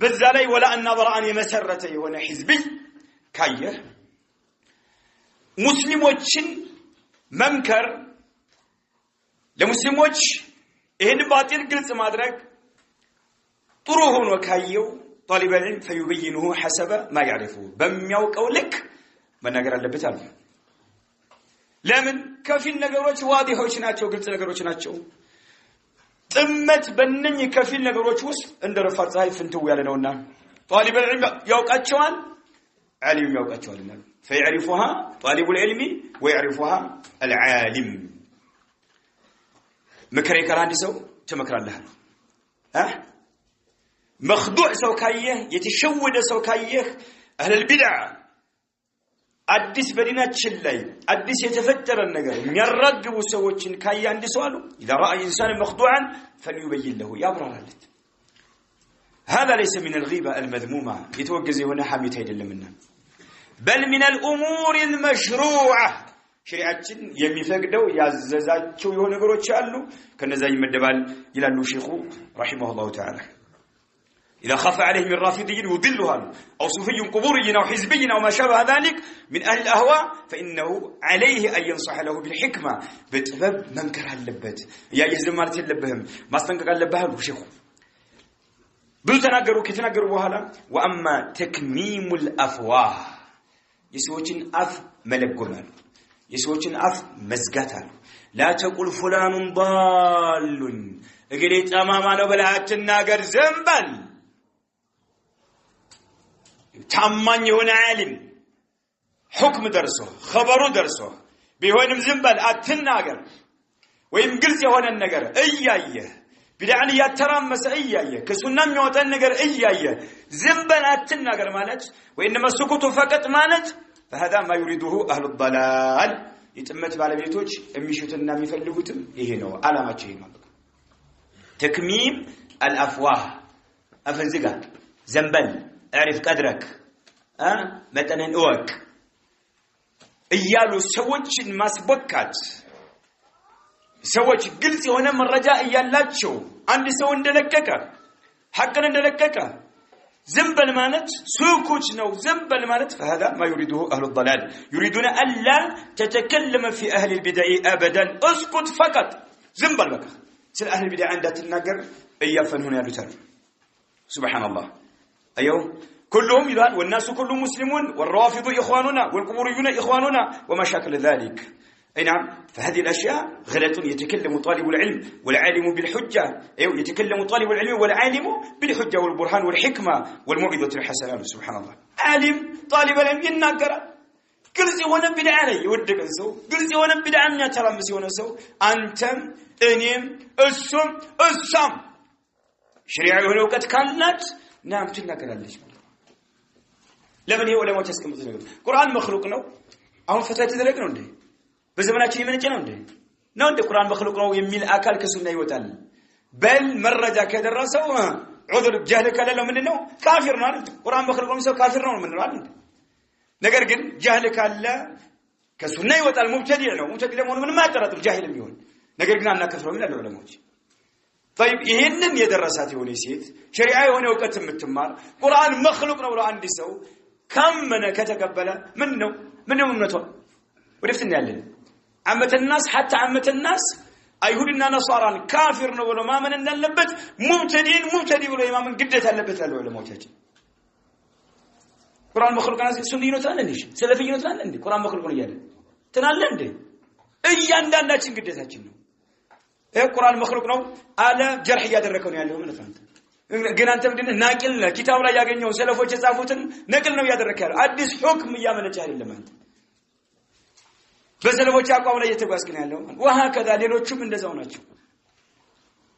በዛ ላይ ወላእና በራአን የመሰረተ የሆነ حزبي ካየ ሙስሊሞችን መምከር ለሙስሊሞች ይሄን ባጢል ግልጽ ማድረግ ጥሩ ሆኖ ካየው طالب العلم فيبينه حسب ما يعرفه በሚያውቀው ልክ መናገር አለበት አለ ለምን ከፊል ነገሮች ዋዲሆች ናቸው ግልጽ ነገሮች ናቸው ጥመት በእነኝ ከፊል ነገሮች ውስጥ እንደረፋት ፀሐይ ፍንትው ያለ ነውና طالب العلم ያውቃቸዋል ዓሊም ያውቃቸዋልና فيعرفها طالب العلم ويعرفها العالم ምክር ይከራንዲ ሰው ተመክራለህ مخدوع سو كايه يتشود سو كايه اهل البدع አዲስ በዲናችን ላይ አዲስ የተፈጠረ ነገር የሚያራግቡ ሰዎችን ካየ አንድ ሰው አሉ اذا راى انسان مخدوعا فليبين له ያብራራለት هذا ليس من الغيبه المذمومه يتوجز هنا حميت አይደለምና بل من الامور المشروعه شريعتين የሚፈቅደው ያዘዛቸው የሆነ ነገሮች አሉ ከነዛ ይመደባል ይላሉ ሼኹ رحمه الله تعالى إذا خاف عليه من رافضي يضلها أو صوفي قبوري أو حزبي أو ما شابه ذلك من أهل الأهواء فإنه عليه أن ينصح له بالحكمة بسبب منكر اللبات يا يزلم مالتي اللبهم ما استنقق اللبها وشيخه بلتناقروا كيف تناقروا هلا وأما تكميم الأفواه يسوچن أف ملك قمال يسوچن أف مزقاتال لا تقول فلان ضال قلت أمامنا بلا تناقر زنبال ታማኝ የሆነ ዓሊም ሁክም ደርሶ خبሩ ደርሶ ቢሆንም ዝምበል አትናገር ወይም ግልጽ የሆነ ነገር እያየ ቢድዓን ያተራመሰ እያየ ከሱና የሚወጣ ነገር እያየ ዝምበል አትናገር ማለት ወይንም መስኩቱ ፈቀጥ ማለት فهذا ما يريده اهل الضلال ይጥመት ባለቤቶች የሚሹትና የሚፈልጉትም ይሄ ነው አላማቸው ይሄ ነው ተክሚም الافواه አፈንዝጋ ዘንበል اعرف قدرك መጠነን እወቅ እያሉ ሰዎችን ማስበካት ሰዎች ግልጽ የሆነ መረጃ እያላቸው አንድ ሰው እንደለቀቀ ሐቅን እንደለቀቀ ዝምበል ማለት ሱኩት ነው ዝምበል ማለት فهذا ما يريده اهل الضلال يريدون الا تتكلم في اهل البدع ابدا اسكت فقط ዝምበል በቃ ስለ اهل البدع እንዳትናገር እያፈንሁን ያሉታል سبحان الله أيوه كلهم يبان والناس كلهم مسلمون والرافض إخواننا والقبوريون إخواننا وما شاكل ذلك أي نعم فهذه الأشياء غلط يتكلم طالب العلم والعالم بالحجة أيوه يتكلم طالب العلم والعالم بالحجة والبرهان والحكمة والموعظة الحسنة سبحان الله عالم طالب العلم يناقر كل زي وانا بدع علي يودك الزو كل زي وانا بدع عني ترمس وانا سو أنتم أنيم السم شريعة هنا وقت كانت نعم تناقرالش ለምን ይሄ ወለሞች ያስቀምጡ ነገር ቁርአን መخلوق ነው አሁን ፈታ ተደረገ ነው እንዴ በዘመናችን የመነጨ ነው እንዴ ቁርአን መخلوق ነው የሚል አካል ከሱና ይወጣል በል መረጃ ከደረሰው ዑذር ጀህል ከሌለው ምንድነው ካፊር ነው አይደል ቁርአን መخلوق ነው ሰው ካፊር ነው ምንድነው አይደል ነገር ግን ጀህል ካለ ከሱና ይወጣል ሙብተዲ ነው ሙብተዲ ደግሞ ምንም አያጠራጥር ጃሂልም ይሆን ነገር ግን አናከፍረው ይላል ወለሞች طيب ይሄንን የደረሳት የሆነ ሴት ሸሪዓ የሆነ ዕውቀት የምትማር ቁርአን መخلوق ነው ብሎ አንድ ሰው ካመነ ከተቀበለ ምን ነው እምነቷ ወደፊት ያለን አመተ الناس حتى عامه الناس አይሁድና ነሳራን ካፊር ነው ብሎ ማመን እንዳለበት ሙብተዲ ብሎ የማመን ግዴታ አለበት ያለው ለሞቻችን ቁርአን መخلوق ነው ሱኒ ነው ታለ እንዴ ሰለፊይ ነው ታለ እንዴ ቁርአን መخلوق ነው ይያለ ተናለ እንዴ እያንዳንዳችን ግዴታችን ነው ይሄ ቁርአን መخلوق ነው አለ ጀርህ ያደረከው ነው ያለው ማለት ነው ግን አንተ ምንድነው ናቂል ኪታብ ላይ ያገኘው ሰለፎች የጻፉትን ነቅል ነው ያደረከው አዲስ ሁክም ያመነጭ አይደለም አንተ በሰለፎች አቋም ላይ የተጓዝክ ነው ያለው ወሃከዛ ሌሎችም እንደዛው ናቸው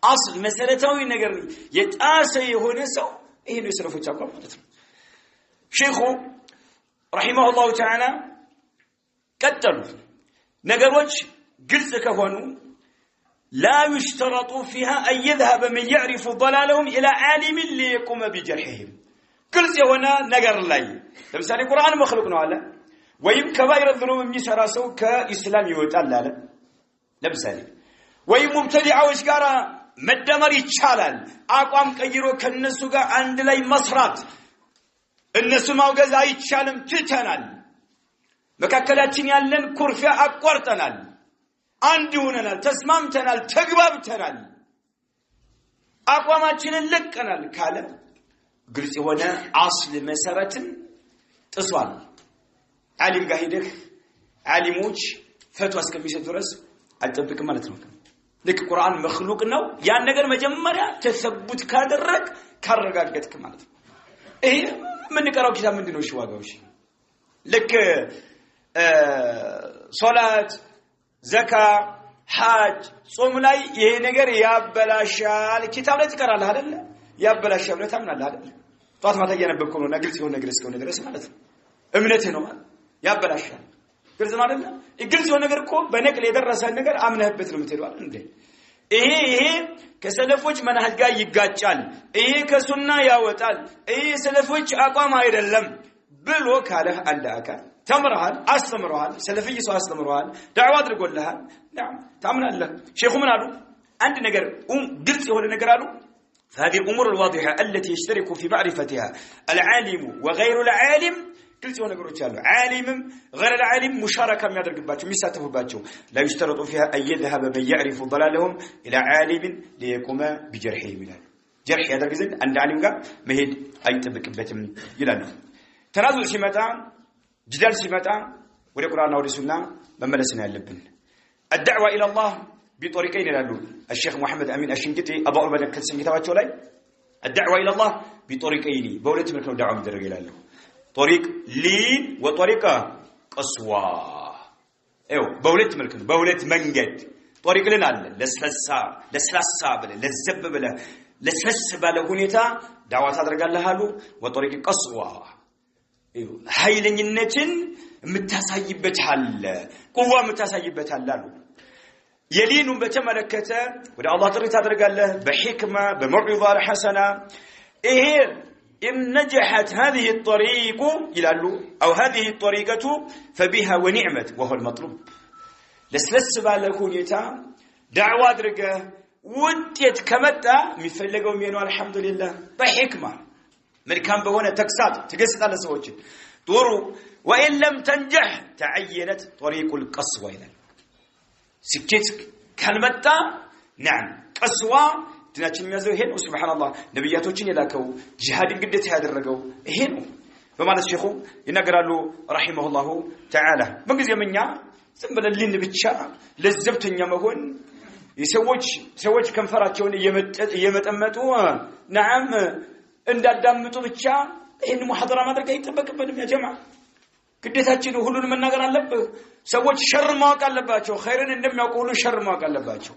አስል መሰረታዊ ነገር የጣሰ የሆነ ሰው ይሄ ነው የሰለፎች አቋም ማለት ነው ሼኹ ረሂመሁላሁ ተዓላ ቀጠሉ ነገሮች ግልጽ ከሆኑ لا يشترط فيها أن يذهب من يعرف ضلالهم إلى عالم ليقوم بجرحهم كل هنا نجر لي لمثال القرآن مخلوق نوعلا ويم كبائر الذنوب من يسراسو كإسلام يوتعلى لمثال ويم مبتدع وإشكارا مدمر يتشالل أقوام كيرو كالنسوغا عند لي مصرات النسو موغزا يتشالم تتنال مكاكلاتين يالن كورفيا أقوارتنال አንድ ሆነናል ተስማምተናል ተግባብተናል አቋማችንን ለቀናል ካለ ግልጽ የሆነ አስል መሰረትን ጥሷል ዓሊም ጋር ሄደህ ዓሊሞች ፈትዋ እስከሚሰጡ ድረስ አልጠብቅም ማለት ነው ልክ ቁርአን መخلوق ነው ያን ነገር መጀመሪያ ተሰቡት ካደረክ ካረጋገጥክ ማለት ነው ይሄ ምን ቀራው ኪታብ ምንድነው እሺ ዋጋው እሺ ልክ ሶላት ዘካ ሐጅ ጾም ላይ ይሄ ነገር ያበላሻል ኪታብ ላይ ተቀራለህ አይደል ያበላሻል ነው ታምናለህ አይደል ጧት ማታ እያነበብኩ ነው ግልጽ የሆነ ነገር እስከሆነ ድረስ ማለት ነው እምነትህ ነው ያበላሻል ግልጽ ነው አይደል ግልጽ የሆነ ነገር እኮ በነቅል የደረሰ ነገር አምነህበት ነው የምትሄደው አይደል እንዴ ይሄ ከሰለፎች መንሃጅ ጋር ይጋጫል ይሄ ከሱና ያወጣል ይሄ ሰለፎች አቋም አይደለም ብሎ ካለህ አንድ አካል ተምረሃል አስተምረሃል ሰለፊይ ሰው አስተምረሃል ዳዕዋ አድርጎልሃል نعم ታምናለህ ሼኹ ምን አሉ አንድ ነገር ግልጽ የሆነ ነገር አሉ هذه الامور الواضحه التي يشترك في معرفتها العالم وغير العالم ግልጽ የሆነ ነገሮች አሉ ዓሊምም غير العالم مشاركه የሚያደርግባቸው የሚሳተፉባቸው لا يشترط فيها ان يذهب من يعرف ضلالهم الى عالم ليقوم بجرحهم ይላል ጀርህ ያደርግ ዘንድ አንድ ዓሊም ጋር መሄድ አይጠበቅበትም ይላሉ ተናዙል ሲመጣ جدال سيمتا ودي قرآن ودي سنة بملسنا اللبن الدعوة إلى الله بطريقين لالو الشيخ محمد أمين الشنقيطي أبو أربعة كتسين كتابات ولاي الدعوة إلى الله بطريقين بولت ملكنا دعوة من درجة لالو طريق لين وطريقة قصوى ايو بولت ملكنا بولت منجد طريق لنا لسلسة بلا لزب بلا لسلسة بلا هونيتا دعوة درجة لهالو وطريق قصوى ኃይለኝነትን መታሳይበት አለ ቁዋ መታሳይበት አላሉ የሊኑን በተመለከተ ወደ አላህ ጥሪ ታደርጋለህ በህክማ በመውዒዛ الحسنه ይሄ ان نجحت هذه الطريق ይላሉ او هذه الطريقه فبها ونعمت وهو المطلوب ለስለስ ባለ ሁኔታ ዳዕዋ አድርገህ ውጤት ከመጣ የሚፈልገው ምን ነው አልহামዱሊላህ በህክማ መልካም በሆነ ተክሳት ትገስጣለህ ሰዎች ጦሩ وان لم تنجح تعينت طريق القسوه الى سكيت ካልመጣ نعم قسوه ድናችን የሚያዘው ይሄ ነው ሱብሃንአላህ ነብያቶችን የላከው ጂሃድን ግዴታ ያደረገው ይሄ ነው በማለት ሼኹ ይናገራሉ ረሂመሁላሁ ተዓላ በጊዜምኛ ዝም ብለን ብቻ ለዘብተኛ መሆን የሰዎች ከንፈራቸውን እየመጠመጡ نعم እንዳዳምጡ ብቻ ይሄን ሙሐደራ ማድረግ አይተበከበንም ያ ጀማዓ ግዴታችን ሁሉንም መናገር አለበት ሰዎች ሸር ማወቅ አለባቸው ኸይርን እንደሚያውቁ ሁሉ ሸር ማወቅ አለባቸው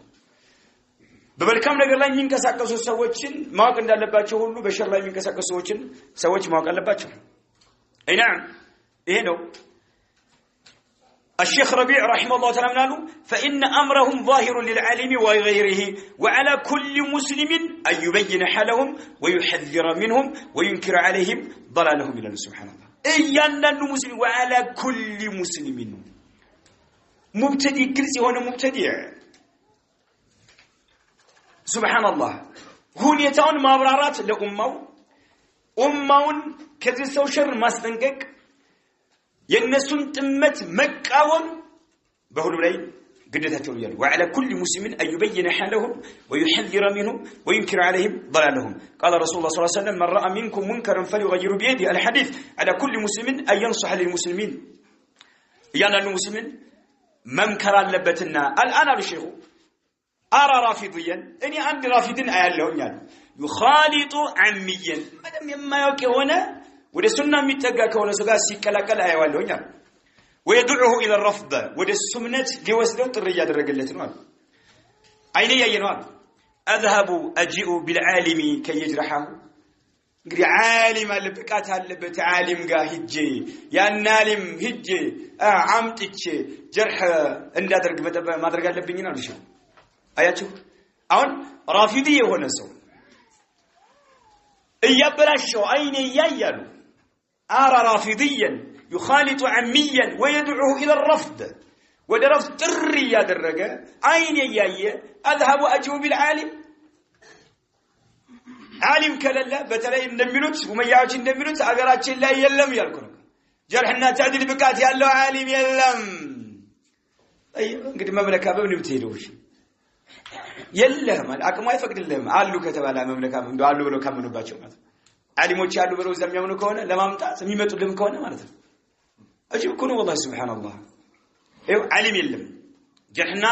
በመልካም ነገር ላይ የሚንቀሳቀሱ ሰዎችን ማወቅ እንዳለባቸው ሁሉ በሸር ላይ የሚንቀሳቀሱ ሰዎች ማወቅ አለባቸው አይናም ይሄ ነው الشيخ ربيع رحمه الله تعالى قالوا فإن أمرهم ظاهر للعالم وغيره وعلى كل مسلم أن يبين حالهم ويحذر منهم وينكر عليهم ضلالهم إلى الله سبحانه وتعالى إيانا مسلم وعلى كل مسلم مبتدئ كرسي هنا مبتدئ سبحان الله هون يتعون مبررات أمون كذي سوشر ما استنكك የነሱን ጥመት መቃወም በሁሉ ላይ قدتهم يلو وعلى كل مسلم أن يبين حالهم ويحذر منهم وينكر عليهم ضلالهم قال رسول الله صلى الله عليه وسلم من رأى منكم منكرا فليغير بيده الحديث على كل مسلم أن ينصح للمسلمين يعني المسلمين منكرا لبتنا الآن الشيخ أرى رافضيا إني عند رافضين أيالهم يعني يخالط عميا ماذا مما يوكي هنا وده سنة متقى كونه سقا سيكالاكال أيوالهم يعني ويدعوه إلى الرفض وده السمنة لوسده تريا درجلتنا أين يينوان أذهب أجيء بالعالم كي يجرحه قري عالم اللي بكاتها اللي بتعالم قا هجي يا نالم هجي عمتك جرح عند درج ما درج اللي بيننا ولا شو أياتو أون رافضية هنا سو يبرشوا أين يينو أرى رافضيا يخالط عميا ويدعوه إلى الرفض ودرفض تريا درجة أين ييا أذهب أجيب بالعالم عالم كلا بتلاقي النملوت وما يعوج النملوت أجرات لا يلم يالكم جرحنا تعدل بكات يالله عالم يلم أيوة قد مملكة بنبتيلوش يلم أكم ما يفقد اللهم علو كتب على مملكة من دعالو ولو كم منو باتشو مات عالموش علو بروز دم يمنو كونه لما متى سميمة لهم كونه مالته أجيب كونه والله سبحان الله إيوه عالم يلم جرحنا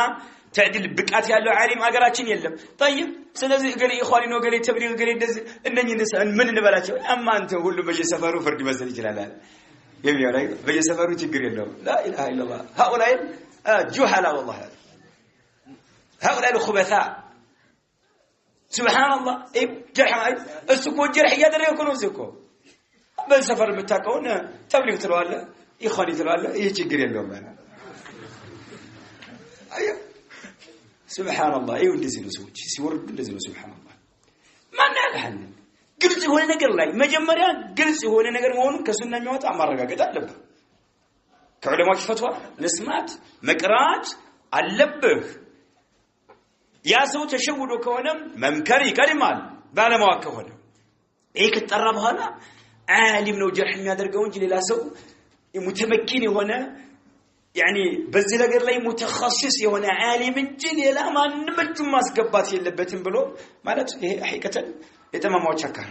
تعدل بكات يالله عالم أجراتين يلم طيب سلازي قالي إخواني نو قالي تبرير قالي دز إنني نسأل من نبلاته أما أنت هو بيجي سفروا فرد بزل جلاله يبي عليه بيجي سفروا تجري له لا إله إلا الله هؤلاء جهلا والله هؤلاء الخبثاء سبحان الله إيه جرح السكو جرح يدري يكونوا سكو بل سفر متاكون تبرير تروالله إخواني تروالله يجري له معنا أيوه سبحان الله ايوه እንደዚህ ነው ሰዎች ሲወርዱ እንደዚህ ነው سبحان الله ማን ያልሐን ግልጽ የሆነ ነገር ላይ መጀመሪያ ግልጽ የሆነ ነገር መሆኑን ከሱና የሚወጣ ማረጋገጥ አለበት ከዑለማዎች ፈትዋ መስማት መቅራት አለበት ያ ሰው ተሸውዶ ከሆነ መምከር ይቀድማል ባለማወቅ ከሆነ ይሄ ከተጠራ በኋላ ዓሊም ነው ጀርህ የሚያደርገው እንጂ ሌላ ሰው ሙተመኪን የሆነ يعني بزي لغير لاي متخصص يهونه عالم انجل يلا ما نمجم ماسقبات يلبتين بلو مالت هي حقيقه يتماموا تشكر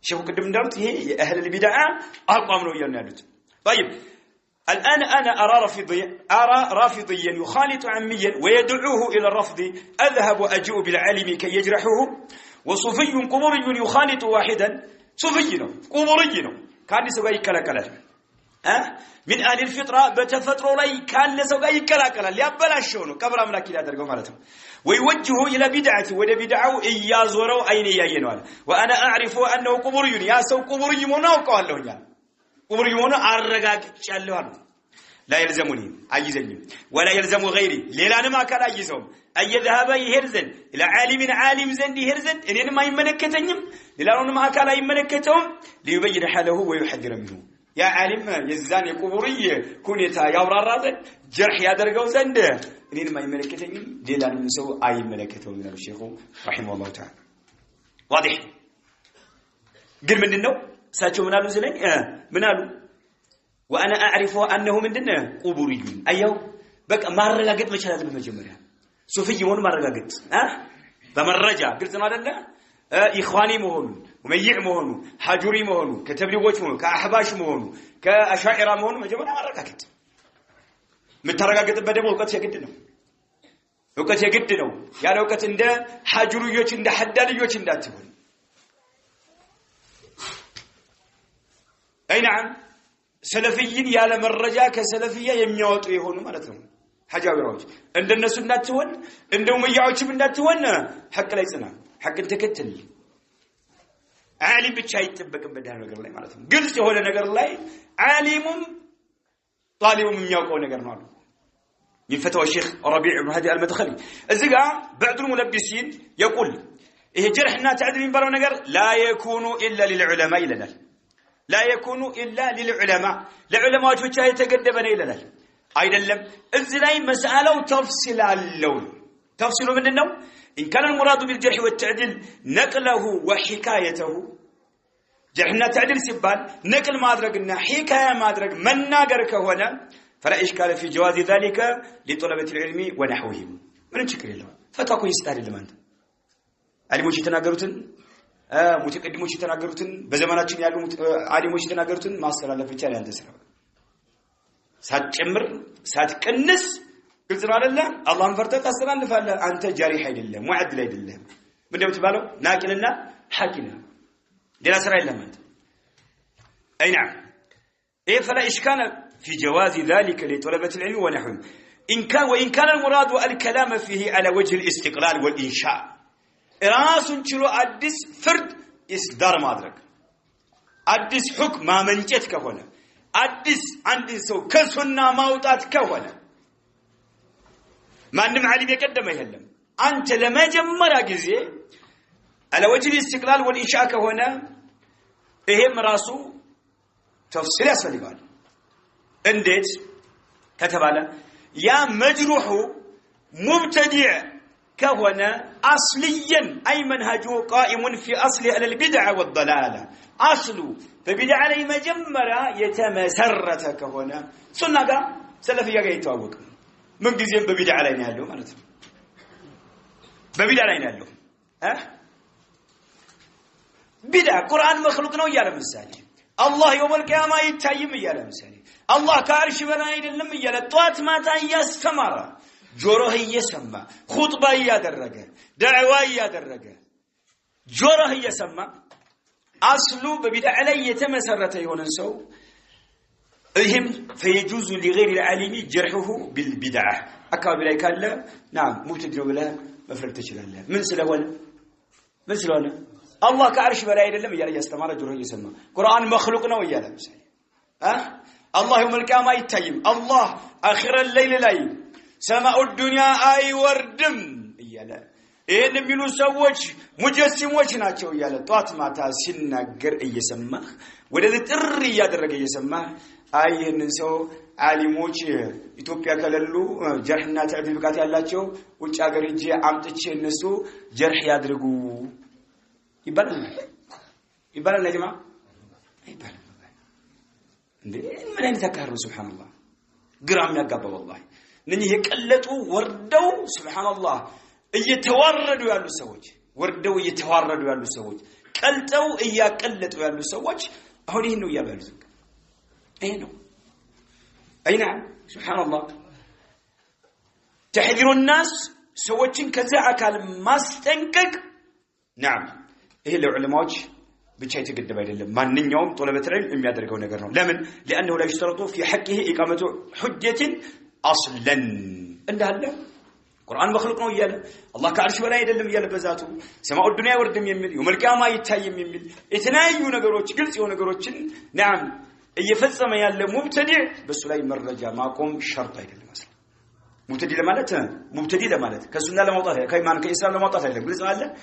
شوفوا قدام دارت هي اهل البدع اقوم نو ينادت طيب الان انا ارى رافضيا يخالط عميا ويدعوه الى الرفض اذهب اجيء بالعالم كي يجرحه وصوفي قبوري يخالط واحدا صوفي قبوري كان سوى يكلكل من أهل الفطرة بتفطروا لي كان لسوق أي كلا ليبلاشوا له كبر أملاك لا درجوا مالتهم ويوجهوا إلى بدعة وده بدعة إيازوروا أين يينوال وأنا أعرف أنه قبوري يا سو قبوري مناو قالوا يا قبوري مناو أرجع شالوان لا يلزمني أيزني ولا يلزم غيري ليلا أنا ما كان أيزهم أي ذهب يهرزن إلى عالم زن يهرزن إني ما يملكتهم ليلا أنا ما كان يملكتهم ليبين حاله ويحذر منه يا عالم يزان قبوريه كونيتا ياورارات جرح يادرغو زند انين ما يملكتني ليلا نسو اي ملكته من الشيخ رحمه الله تعالى واضح قل منو ساچو منالو زلي منالو وانا اعرف انه مندنا قبوري ايو بقى مارغاغط مچلات بمجمريا صوفي مون مارغاغط بمرجا قلتنا አይደለ إخواني مهون وميع مهون حجوري مهون كتبليغوش مهون كأحباش مهون كأشاعرة مهون مجموعة مرقاقت مترقاقت بدأ وقت يقدنه وقت يقدنه يعني وقت عنده حجوريوش عنده حداديوش عنده تهون أي نعم سلفيين يالا مرجا كسلفية يميوتو يهون مالتهم حجاويروش عند الناس عنده تهون عندهم ميعوش عنده تهون حق ليسنا حق تكتل عالم بتشاي تبقى بدها نقر الله مالتهم قلت هو نقر الله عالم طالب من يوقع نقر ماله من فتوى الشيخ ربيع بن هادي المدخلي الزقا بعض الملبسين يقول إيه جرحنا تعدل من برا نقر لا يكون إلا للعلماء إلا لا يكون إلا للعلماء العلماء وجهها يتقدمون إلى ذلك أيضا لم الزلاي مسألة وتفصيل اللون تفصيل من النوم إن كان المراد بالجرح والتعديل نقله وحكايته جرحنا تعديل سبان نقل ما أدركنا حكاية ما أدرك من ناقرك هنا فلا إشكال في جواز ذلك لطلبة العلم ونحوهم من شكر الله فتاكو يستاهل لمانت علموش يتناقرتن متقدموش يتناقرتن بزماناتين يالو علموش يتناقرتن ما أصلا لفتشا لأنت سرع ساتشمر ساتكنس قلت الله الله انفرتك أصلا لفعل أنت جاري حيد الله معدل حيد الله من يوم تبالو ناكلنا حاكنا دينا سرع لمانت أي نعم إيه فلا إشكال في جواز ذلك لطلبة العلم ونحوهم وإن كان المراد الكلام فيه على وجه الاستقلال والإنشاء راس شلو أدس فرد إصدار مادرك أدس حكم ما منجت كهونا أدس عندي سو كسرنا موتات كهونا ما نم علي بيقدم يهلم أنت لما جمرا جزء على وجه الاستقلال والإنشاء كهونا إهم راسو تفصيل أسفل قال انديت كتباله يا مجروح مبتدع كهنا أصليا أي منهجه قائم في أصل على البدع والضلالة أصله فبدع علي مجمرة يتمسرت كهنا سنة سلفية يتوابق من جزيم ببدع علينا له مالته ببدع علينا له بدع قرآن مخلوقنا ويا المثالي الله يوم القيامة يتايم يا المثالي الله كارش بنا يدلم يلا طوات ما يستمر جوره يسمع خطبة يدرجه دعوة يدرجه جوره يسمع أصله ببدع عليه يتمسرته يهونسو إهم فيجوز لغير العالم جرحه بالبدعة أكاب لا يكلا نعم مبتدئ ولا مفرقتش الله من سلونا الله كارش بنا يدلم يلا يستمر جوره يسمع قرآن مخلوقنا ويا المثالي الله يوم القيامة يتايم الله آخر الليل لاي سماء الدنيا أي وردم يلا إيه نبيلو سوّج مجسموش ناتشو يلا طات ما تاسينا قر يسمى وده تري يدرج يسمى أي نسو عالموش إثيوبيا كللو جرحنا تعرف بقاتي الله شو وش أجر يجي عم تشي النسو جرح يدرجو يبالنا يا جماعة يبالنا من أين تكهروا سبحان الله قرام يا قبل والله نني يقلتوا وردوا سبحان الله يتواردوا يالو سوج وردوا يتواردوا يالو سوج قلتوا يقلتوا يالو سوج هون هنو يابلزك أي نعم سبحان الله تحذير الناس سوتشن كذا أكل ماستنكك نعم إيه لو علماء بشيء تقدم عليه ما نيوم طلبة العلم إم يدركون نجارهم لمن لأنه لا يشترط في حقه إقامة حجة أصلا عندها الله القرآن مخلوقنا ويانا الله كعرش ولا يدلم يالا بذاته سماء الدنيا وردم يمل يوم القيامة يتايم يمل إثنين نجاروش قلت يو نجاروش نعم يفزم يالا مبتدع بس لا يمرجع معكم شرط يدلم مثلا مبتدئ لمالت كسنة لموضوعها كيمان كإسلام لموضوعها يقول الله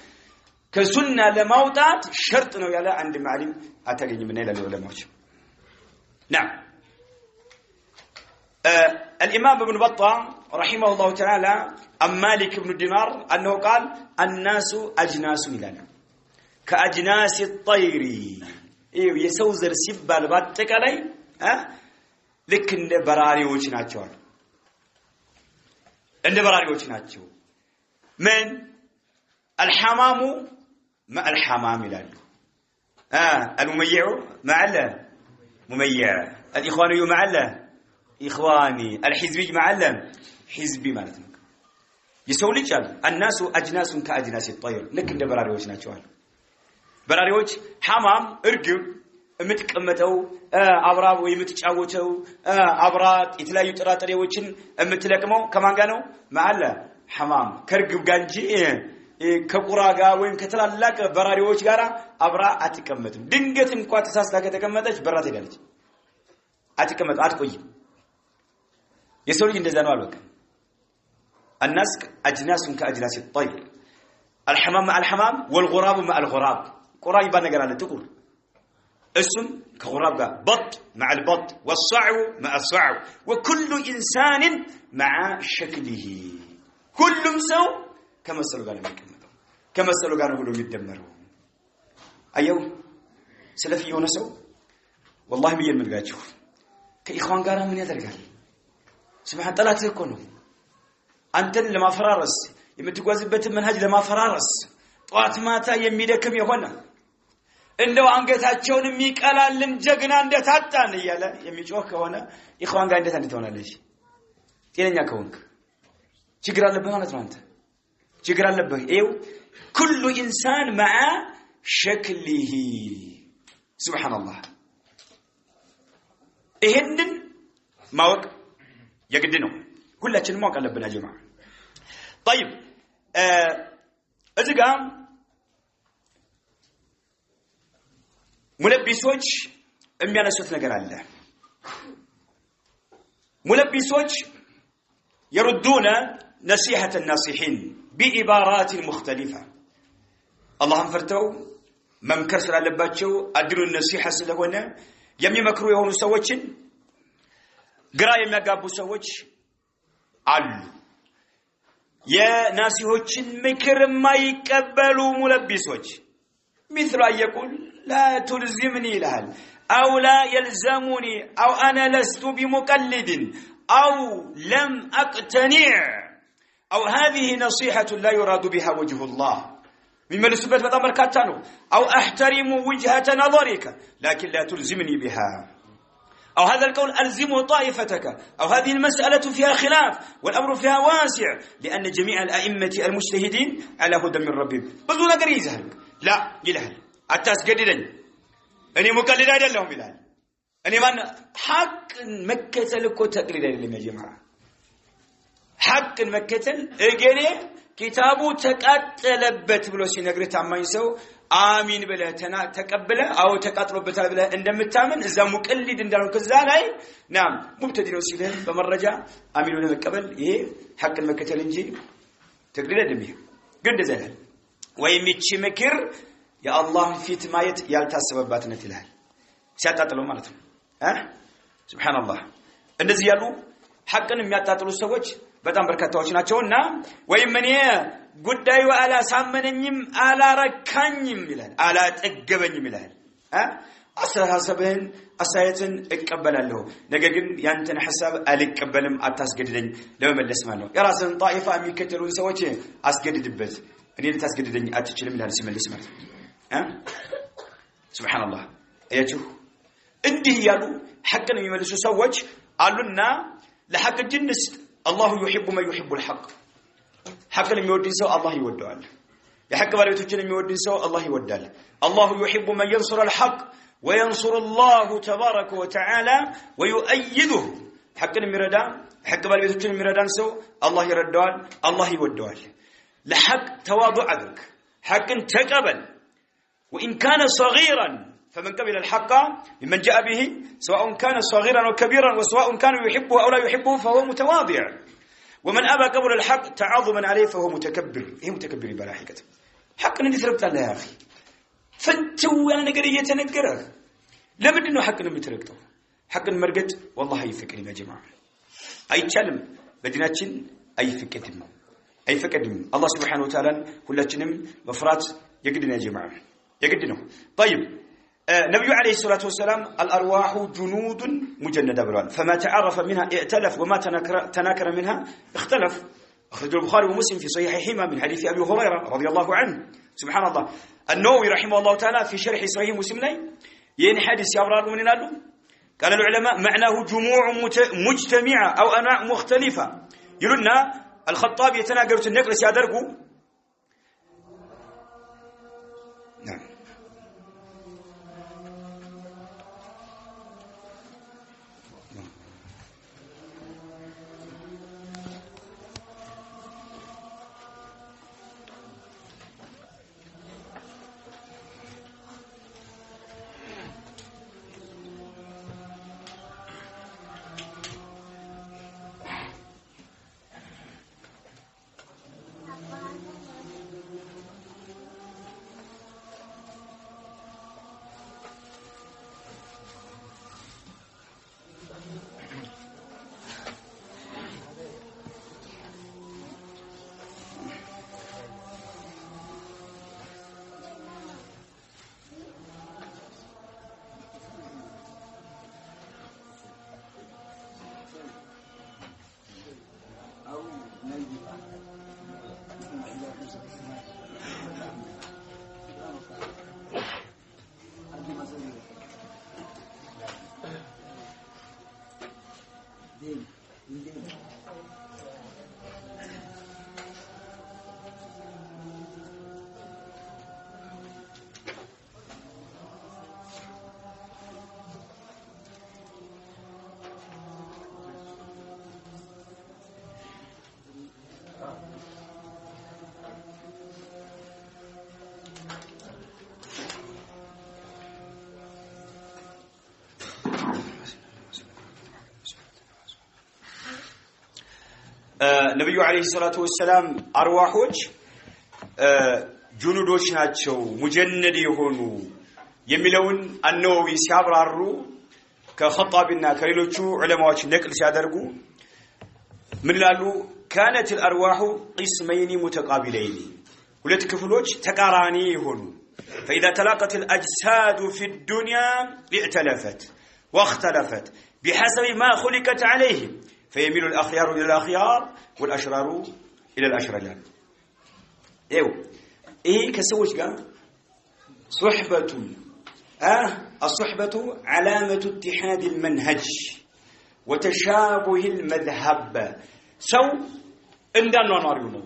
كسنة لموضات شرط إنه يلا عند معلم أتجني من إلى العلماء. نعم. الإمام ابن بطة رحمه الله تعالى أم مالك بن دينار أنه قال الناس أجناس ميلانا كأجناس الطير يسوزر سبا الباتك علي لكن براري وجناتشون عند براري وجناتشون من الحمام مع الحمام لانه المميع مع المميع الإخواني مع إخواني الحزبي مع حزبي معناته يسوي لي قال الناس أجناس كأجناس الطير لكن ده براريوش ناتشوال براريوش حمام ارجب متقمتو أبراب ويمتشعوتو أبرات يتلاقي تراتريوشن متلقمو كمان كانوا مع حمام كرجب جانجي كقراغا وين كتلالاك براريوش غارا أبرا أتقمتم دنجت انكوا تساسلا كتقمتش برات يدالج أتقمت أتقوي يسولي እንደዛ ነው አልበቃ الناس اجناس كاجناس الطير الحمام مع الحمام والغراب مع الغراب قراي بنغير على تقول اسم كغراب بط مع البط والصعو مع الصعو وكل انسان مع شكله كل سو كما سلو قال مكمل كما سلو قال هو يدمروا ايو سلفي يونسو والله مين مدغاچو كاخوان غارا من يدرغال سبحان الله تكونوا أنتن لما فرارس يمتقوزبت المنهج لما فرارس طوات ماتا يميدكم يهونا إنه أنقذاتشون ميك ألا لنجقنا عند تاتان يالا يميجوه كهونا إخوان قاعدة تاني تونا ليش تيني ناكوونك شكرا لبه هنا تمانت شكرا لبه إيو كل إنسان مع شكله سبحان الله إهندن ماوك يقدنو كلها موك لبنا يا جماعة طيب إذا قام ملبسوج أميانا سوتنا قرالله ملبسوج يردون نصيحة الناصحين بعبارات مختلفة اللهم فرتو ممكر سر لباتشو أدروا النصيحة سلهونا يمي مكرو يهونو سوتشن قرا يميقابو سوتش علو يا ناسيهوتشن مكر ما يقبلوا ملبسوج مثل أن يقول لا تلزمني لهل أو لا يلزمني أو أنا لست بمقلد أو لم أقتنع أو هذه نصيحة لا يراد بها وجه الله مما نسبت بضمر كاتانو أو أحترم وجهة نظرك لكن لا تلزمني بها أو هذا القول ألزم طائفتك أو هذه المسألة فيها خلاف والأمر فيها واسع لأن جميع الأئمة المجتهدين على هدى من ربهم بزونا قريزة لا يلهل أتاس قددني أني مقلد هذا لهم يلهل أني من حق مكة لكو تقليد لهم يا جماعة حق مكة إجري كتابه تقتلبت بلوسي نقرت عما يسو آمين بله تقبله أو تقتلوا بتال بله عندما تامن إذا مقلد عندنا كذا نعم مبتدئ وسيله بمرجع آمين بله قبل إيه حق المكة الإنجيل تقليد دميه قد زلل ويمشي مكر يا الله فيت مايت يالتاسب باتنا تلال سياتاتلو مالتهم سبحان الله እንደዚህ ያሉ ሐቅን የሚያጣጥሉ ሰዎች በጣም በርካታዎች ናቸውና ወይም እኔ ጉዳዩ አላሳመነኝም አላረካኝም ይላል አላጠገበኝም ይላል አስተሳሰብህን አሳየትን እቀበላለሁ ነገር ግን ያንተን ሐሳብ አልቀበልም አታስገድደኝ ለመመለስ ማለት ነው የራስን ጣይፋ የሚከተሉ ሰዎች አስገድድበት እኔ ልታስገድደኝ አትችልም ይላል ሲመልስ ማለት ነው ሱብሃንአላህ አያችሁ እንዲህ ያሉ ሐቅን የሚመልሱ ሰዎች አሉና ለሐቅ ጅንስ الله يحب ما يحب الحق حق የሚወድን ሰው አላህ ይወደዋል የሐቅ ባለቤቶችን የሚወድን ሰው አላህ ይወዳል الله يحب من ينصر الحق وينصر الله تبارك وتعالى ويؤيده حقን የሚረዳ حق ባለቤቶችን የሚረዳን ሰው አላህ ይረዳዋል አላህ ይወደዋል ለሐቅ ተዋضع አድርግ حقን ተቀበል وإن كان صغيرا فمن قبل الحق ممن جاء به سواء كان صغيرا أو كبيرا وسواء كان يحبه أو لا يحبه فهو متواضع ومن أبى قبل الحق تعاظما عليه فهو متكبر إيه متكبر بلاحقة حق أن تربط الله يا أخي فانتوا أنا قرية نقره لابد أنه حق أنه يتربطه حق مرقد والله يفكر يا جماعة أي كلم بدناتين أي فكر الله سبحانه وتعالى كلاتنا مفرات يقدنا يا جماعة يقدنا طيب نبي عليه الصلاة والسلام الأرواح جنود مجندة بلوان فما تعرف منها ائتلف وما تناكر منها اختلف أخرج البخاري ومسلم في صحيحهما من حديث أبي هريرة رضي الله عنه سبحان الله النووي رحمه الله تعالى في شرح صحيح مسلم ين حديث يبرر من نالو قال العلماء معناه جموع مجتمعة أو أنواع مختلفة يقولنا الخطاب يتناقر النقل سيادرقوا نعم ነብዩ አለይሂ ሰላቱ ወሰለም አርዋሆች ጁኑዶች ናቸው ሙጀነድ የሆኑ የሚለውን አነወዊ ሲያብራሩ ከኸጣቢና ከሌሎቹ ዑለማዎች ነቅል ሲያደርጉ ምን ይላሉ كانت الارواح قسمين متقابلين ሁለት ክፍሎች ተቃራኒ የሆኑ فاذا تلاقت الاجساد في الدنيا ائتلفت واختلفت بحسب ما خلقت عليه فيميل الأخيار إلى الأخيار والأشرار إلى الأشرار كسوش قال صحبة الصحبة علامة اتحاد المنهج وتشابه المذهب سو عندنا ناريونه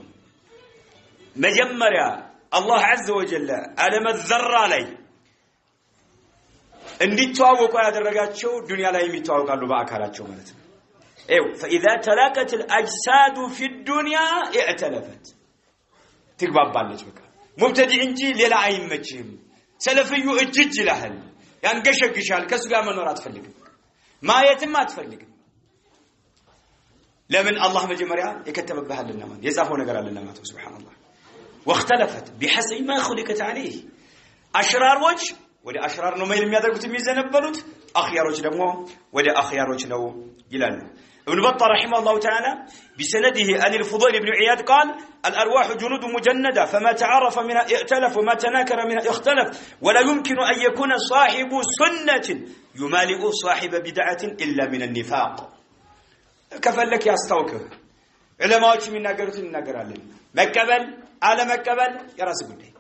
مجمرة الله عز وجل على الذرة لي اندي تواوقوا على درجاتشو دنيا لا يميتواوق على بأكاراتشو مالتنا فإذا تلاقت الأجساد في الدنيا ائتلفت تقبابالج بك مبتدئ انجي للا أيمتهم سلفيو اجج لهل يعني قشقشال كسقا منورا تفلق ما يتم ما تفلق لمن الله مجمريا يكتب بها لنا من يزافون قرار لنا ما سبحان الله واختلفت بحسب ما خلقت عليه أشرار وجه ودي أشرار نميل ميادرقوا تميزان ببلوت أخيار وجه دمو ودي أخيار وجه نو يلالو ابن بطة رحمه الله تعالى بسنده أن الفضيل بن عياد قال الأرواح جنود مجندة فما تعرف منها ائتلف وما تناكر منها اختلف ولا يمكن أن يكون صاحب سنة يمالئ صاحب بدعة إلا من النفاق كفل لك يا استوكر علماء من ناقرت الناقر علم مكبل على مكبل يا راس قدي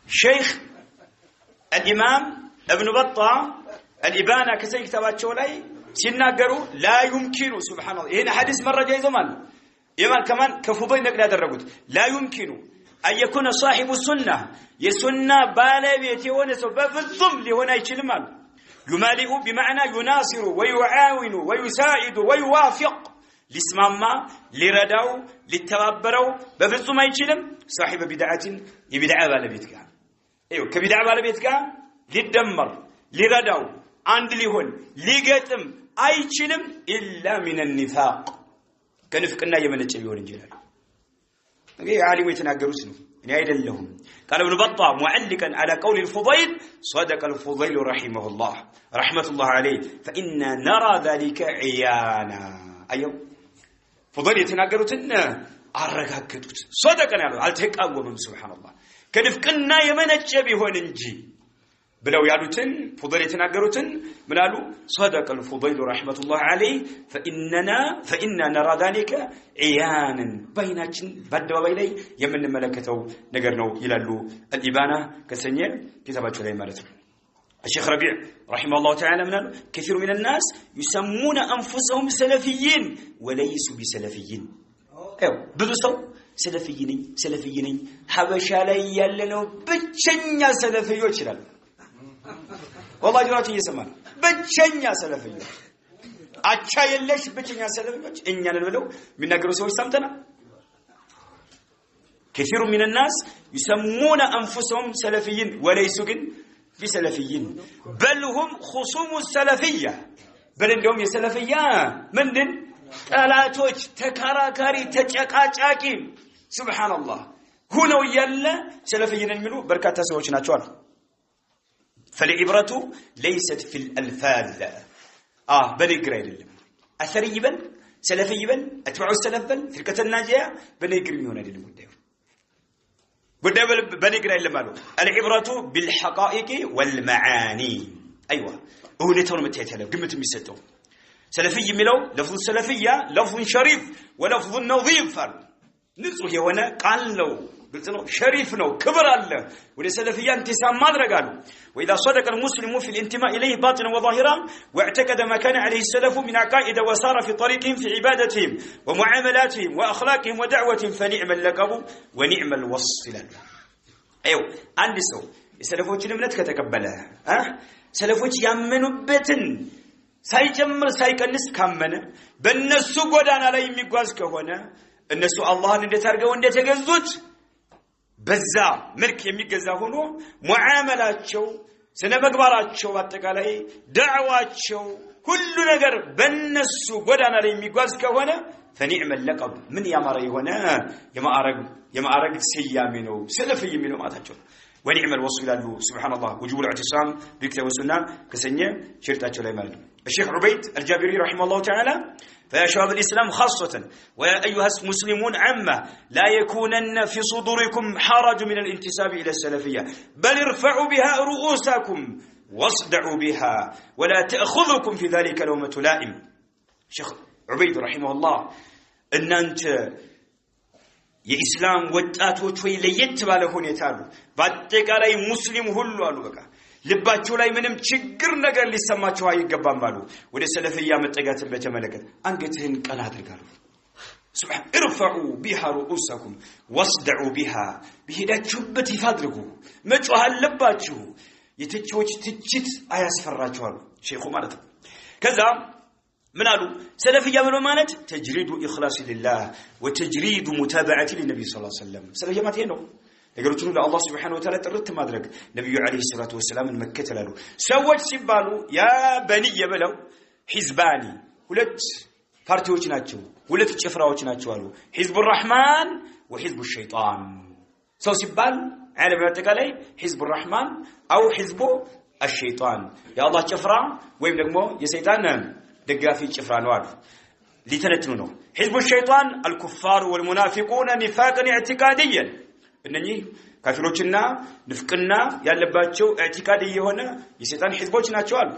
شيخ الإمام ابن بطة الإبانة كسي كتاباتشو لاي سيناقروا لا يمكن سبحان الله هنا حديث مرة جاي زمان يمان كمان كفضي نقل هذا الرقود لا يمكن أن يكون صاحب السنة يسنة بالبيتي ونسو بفضم لهنا يشلمان يمالئ بمعنى يناصر ويعاون ويساعد ويوافق لسماما لرداو للتبابرو بفضم يشلم صاحب بدعة يبدع بالبيتك ايوه كبدع بالبيتك للدمر لرداو عند لهون ليقتم አይችልም إلا من النفاق كنفقنا يمنچ ቢሆን እንጂ ይላል እንግዲህ ዓሊሙ የተናገሩት ነው እኔ አይደለሁም قال ابن بطة معلقا على قول الفضيل صدق الفضيل رحمه الله رحمة الله عليه فإنا نرى ذلك عيانا ايوه فضيل የተናገሩትን አረጋግጡት صدقنا ያለው አልተቃወመም سبحان الله كنفقنا يمنچ ቢሆን እንጂ بلو يالوتن فضيل يتناقروتن منالو صدق الفضيل رحمة الله عليه فإننا نرى ذلك عيانا بيناتن بدوا بيلي يمن ملكته نقرنو يلالو الإبانة كسنير كتابات لي مالته الشيخ ربيع رحمه الله تعالى منالو كثير من الناس يسمون أنفسهم سلفيين وليسوا بسلفيين بدو سلفيين حبشا لي يلنو بچنيا سلفيو چلال والله جراتي يسمعنا بچنيا سلفيو አቻ የለሽ بچنيا سلفيዎች እኛን ብለው የሚናገሩ ሰዎች ሰምተና كثير من الناس يسمون انفسهم سلفيين وليسوا بسلفيين بل هم خصوم السلفيه بل እንደውም የሰለፊያ ምንድን ጠላቶች ተከራካሪ ተጨቃጫቂ ሱብሃንአላህ ሁነው ያለ ሰለፊይን የሚሉ በርካታ ሰዎች ናቸው አሉ فالعبرة ليست في الألفاظ بنقر አይደለም አሰሪ ይበል ሰለፊ ይበል اتباع السلف በል ፍርቀተ ናጂያ በንግር የሚሆን አይደለም ጉዳዩ በንግር አይደለም አሉ العبرة بالحقائق والمعاني ايوه እውነታውን መታየት ያለው ግምት የሚሰጠው سلفي የሚለው لفظ السلفيه لفظ شريف ولفظ نظيف ንጹህ የሆነ ቃል ነው ግልጽ ነው ሸሪፍ ነው ክብር አለ ወደ ሰለፊያ انتساب ማድረግ አሉ واذا صدق المسلم في الانتماء اليه باطنا وظاهرا واعتقد ما كان عليه السلف من عقائد وسار في طريقهم في عبادتهم ومعاملاتهم واخلاقهم ودعوتهم فنعم اللقب ونعم الوصل ايوه አንድ ሰው የሰለፎችን እምነት ከተቀበለ ሰለፎች ያመኑበትን ሳይጨምር ሳይቀንስ ካመነ በእነሱ ጎዳና ላይ የሚጓዝ ከሆነ እነሱ አላህን እንደታርገው እንደተገዙት በዛ መልክ የሚገዛ ሆኖ ሙዓመላቸው ስነ ምግባራቸው አጠቃላይ ዳዕዋቸው ሁሉ ነገር በእነሱ ጎዳና ላይ የሚጓዝ ከሆነ فنعم اللقب من ያማረ የሆነ የማዕረግ ስያሜ ነው ሰለፊ የሚለው ማታቸው ونعم الوصف له سبحان الله وجوب الاعتصام بكتاب والسنه كسنيه شرطاቸው ላይ ማለት ነው الشيخ عبيد الجابري رحمه الله تعالى فيا شباب الإسلام خاصة ويا أيها المسلمون عامة لا يكونن في صدوركم حرج من الانتساب إلى السلفية بل ارفعوا بها رؤوسكم واصدعوا بها ولا تأخذكم في ذلك لومة لائم الشيخ عبيد رحمه الله أن أنت يا إسلام وتأتوا شوي ليت باله هنيتالو بعدك على مسلم هلو قالوا بقى ልባቸው ላይ ምንም ችግር ነገር ሊሰማቸው አይገባም ባሉ ወደ ሰለፊያ መጠጋትን በተመለከተ አንገትህን ቀና አድርጋሉ سبحان ارفعوا بها رؤوسكم واصدعوا بها بهداችሁበት ይፋድርጉ መጮህ አለባችሁ የተቾች ትችት አያስፈራችሁ አሉ ሼኹ ማለት ነው ከዛ ምን አሉ ሰለፊያ ብሎ ማለት ተጅሪዱ ኢኽላስ لله وتجريد متابعه للنبي صلى الله عليه وسلم ሰለፊያ ማለት ነው ነገሮችን ለአላህ Subhanahu Wa Ta'ala ጥርት ማድረግ ነብዩ አለይሂ ሰላቱ ወሰለም መከተላሉ ሰዎች ሲባሉ ያ በኒ የበለው ሒዝባኒ ሁለት ፓርቲዎች ናቸው ሁለት ጭፍራዎች ናቸው አሉ ሒዝቡ الرحمن وحزب الشيطان ሰው ሲባል ዓለም አጠቃላይ ሒዝቡ الرحمن او حزب الشيطان የአላህ ጭፍራ ወይም ደግሞ የሰይጣን ደጋፊ ጭፍራ ነው አሉ ሊተነትኑ ነው حزب الشيطان الكفار والمنافقون نفاقا اعتقاديا እነኚህ ካፊሮችና ንፍቅና ያለባቸው ኢዕቲቃድ የሆነ የሰይጣን ህዝቦች ናቸው አሉ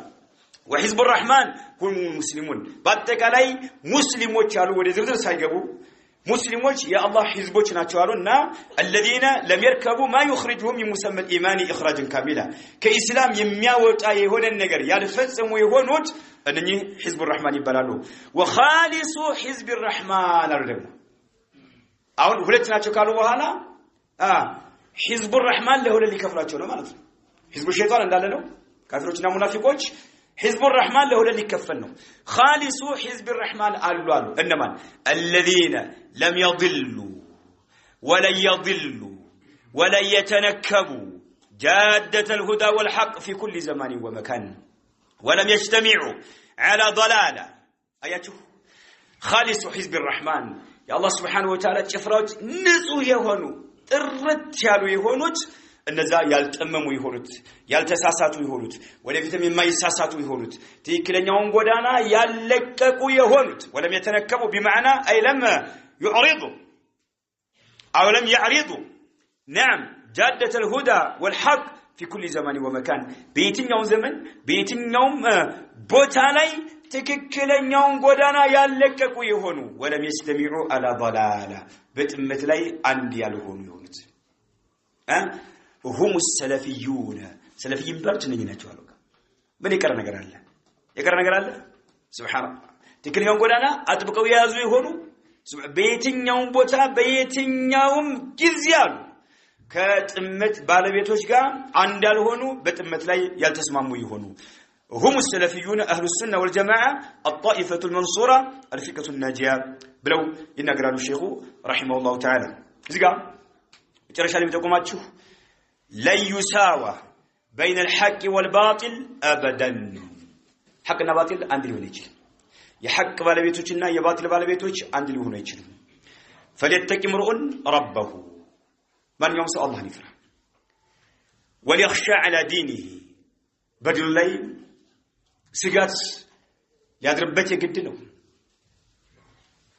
وحزب الرحمن هم المسلمون በአጠቃላይ ሙስሊሞች አሉ ወደ ዝርዝር ሳይገቡ ሙስሊሞች የአላህ ህዝቦች ናቸው አሉና الذين لم يركبوا ما يخرجهم من مسمى الايمان اخراجا كاملا ከኢስላም የሚያወጣ የሆነ ነገር ያልፈጸሙ የሆኑት እነኚህ حزب الرحمن ይባላሉ وخالص حزب الرحمن አሉ ደግሞ አሁን ሁለት ናቸው ካሉ በኋላ حزب الرحمن له اللي كفراቸው ነው ማለት ነው حزب الشيطان እንዳለ ነው ካፊሮችና ሙናፊቆች حزب الرحمن له اللي كفل ነው خالص حزب الرحمن አሉ እነማን الذين لم يضلوا ولا يضلوا ولا يتنكبوا جادة الهدى والحق في كل زمان ومكان ولم يجتمعوا على ضلاله اياته خالص حزب الرحمن يا الله سبحانه وتعالى ጭፍራዎች ንጹህ የሆኑ ጥርት ያሉ የሆኑት እነዛ ያልጠመሙ የሆኑት ያልተሳሳቱ የሆኑት ወደፊትም የማይሳሳቱ የሆኑት ትክክለኛውን ጎዳና ያለቀቁ የሆኑት ወለም የተነከቡ بمعنى اي لم يعرضوا او لم يعرضوا نعم جادة الهدى والحق في كل زمان ومكان በየትኛው ዘመን በየትኛው ቦታ ላይ ትክክለኛውን ጎዳና ያለቀቁ የሆኑ ወለም يستمعوا على ضلاله በጥመት ላይ አንድ ያልሆኑ ይሆኑት هم السلفيون سلفيين ባሉት እነኚህ ናቸው አሉ ምን ይቀር ነገር አለ ሱብሃንአላህ ትክክለኛውን ጎዳና አጥብቀው የያዙ የሆኑ በየትኛው ቦታ በየትኛው ጊዜ አሉ ከጥመት ባለቤቶች ጋር አንድ ያልሆኑ በጥመት ላይ ያልተስማሙ ይሆኑ هم السلفيون أهل السنة والجماعة الطائفة المنصورة الفئة الناجية بلو ينقرأ الشيخ رحمه الله تعالى زقا ترى شالي بتقوماتشو لا يساوى بين الحق والباطل أبدا حقنا باطل عندي ونيجي يحق بالبيتوچنا يباطل بالبيتوچ عندي ونيجي فليتقي امرؤ ربه من يوم سأل الله نفرح وليخشى على دينه بدل الليل ስጋት ያድርበት የግድ ነው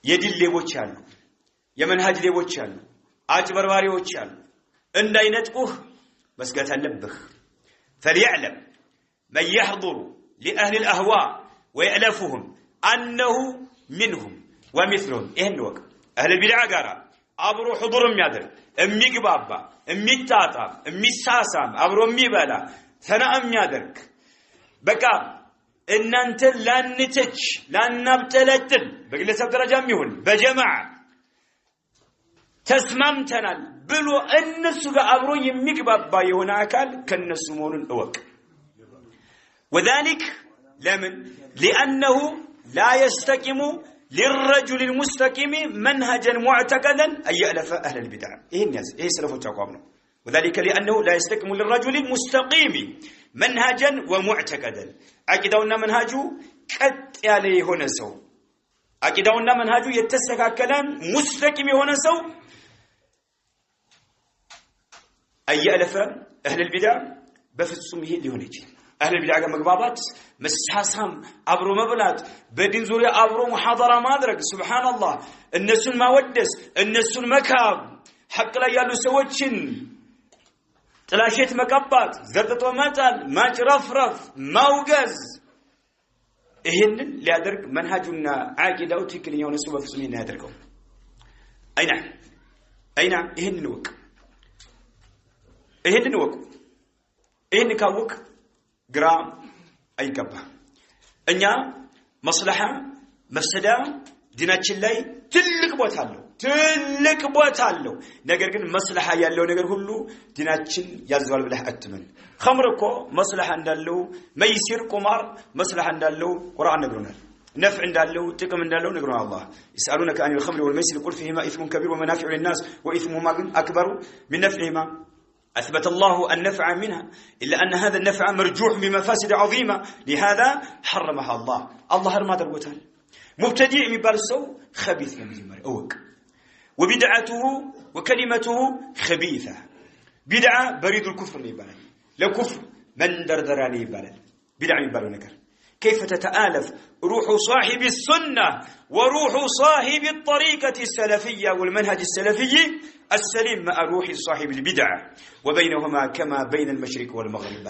የዲል ሌቦች አሉ የመንሃጅ ሌቦች አሉ አጭበርባሪዎች አሉ እንዳይነጥቁህ መስጋት አለብህ فليعلم من يحضر لأهل الأهواء ويألفهم أنه منهم ومثلهم إيه نوك أهل البدع قارا أبرو حضور ميادر أمي قبابا أمي تاتا أمي ساسام أبرو أمي بلا ثناء ميادرك بقى إن أنت لن نتج لن نبتلتل بقل سب درجة ميهون بجماعة تسممتنا بلو النسو أبرو يمي قبابا يهون أكال كالنسو مونون أوك وذلك لمن لأنه لا يستقيم للرجل المستقيم منهجا معتقدا أن يألف أهل البدع إيه الناس إيه سلفوا تقومنا وذلك لأنه لا يستقيم للرجل المستقيم منهجا ومعتقدا أكيدونا منهجه كت عليه هنا سو أكيدونا منهجه يتسلك كلام مستقيم هنا سو أن يألف أهل البدع بفصمه اللي هناك أهل البدع مقبابات مسحاسهم أبرو مبلات بدين زوري أبرو محاضرة مادرك سبحان الله الناس ما ودس الناس مكاب حق لا يالو سوتشن تلاشيت مقبات زرطت ومتال ماج رفرف موجز إهن اللي أدرك منهجنا عاقدة وتكلي يونسوا بفصمين هادركم أي نعم إهن نوك إهن كاوك جرام أي كبه أنيا مصلحة مفسدة ديناتش الله تلك بوتالو نجر كن مصلحة يالله نجر كله ديناتشن يزوال بله أتمن خمركو مصلحة عندالله ما يصير كمار مصلحة عندالله قرآن نجرنا نفع عندالله تكم عندالله نجرنا الله يسألونك عن الخمر والميسر قل فيهما إثم كبير ومنافع للناس وإثمهما أكبر من نفعهما أثبت الله النفع منها إلا أن هذا النفع مرجوح بمفاسد عظيمة لهذا حرمها الله ما دربتها مبتدئ مبالسو خبيث لمجمر أوك وبدعته وكلمته خبيثة بدعة بريد الكفر ليبالي لو كفر من دردر ليبالي بدعة يبالي نكر كيف تتآلف روح صاحب السنة وروح صاحب الطريقة السلفية والمنهج السلفي السليم مع روح صاحب البدع وبينهما كما بين المشرق والمغرب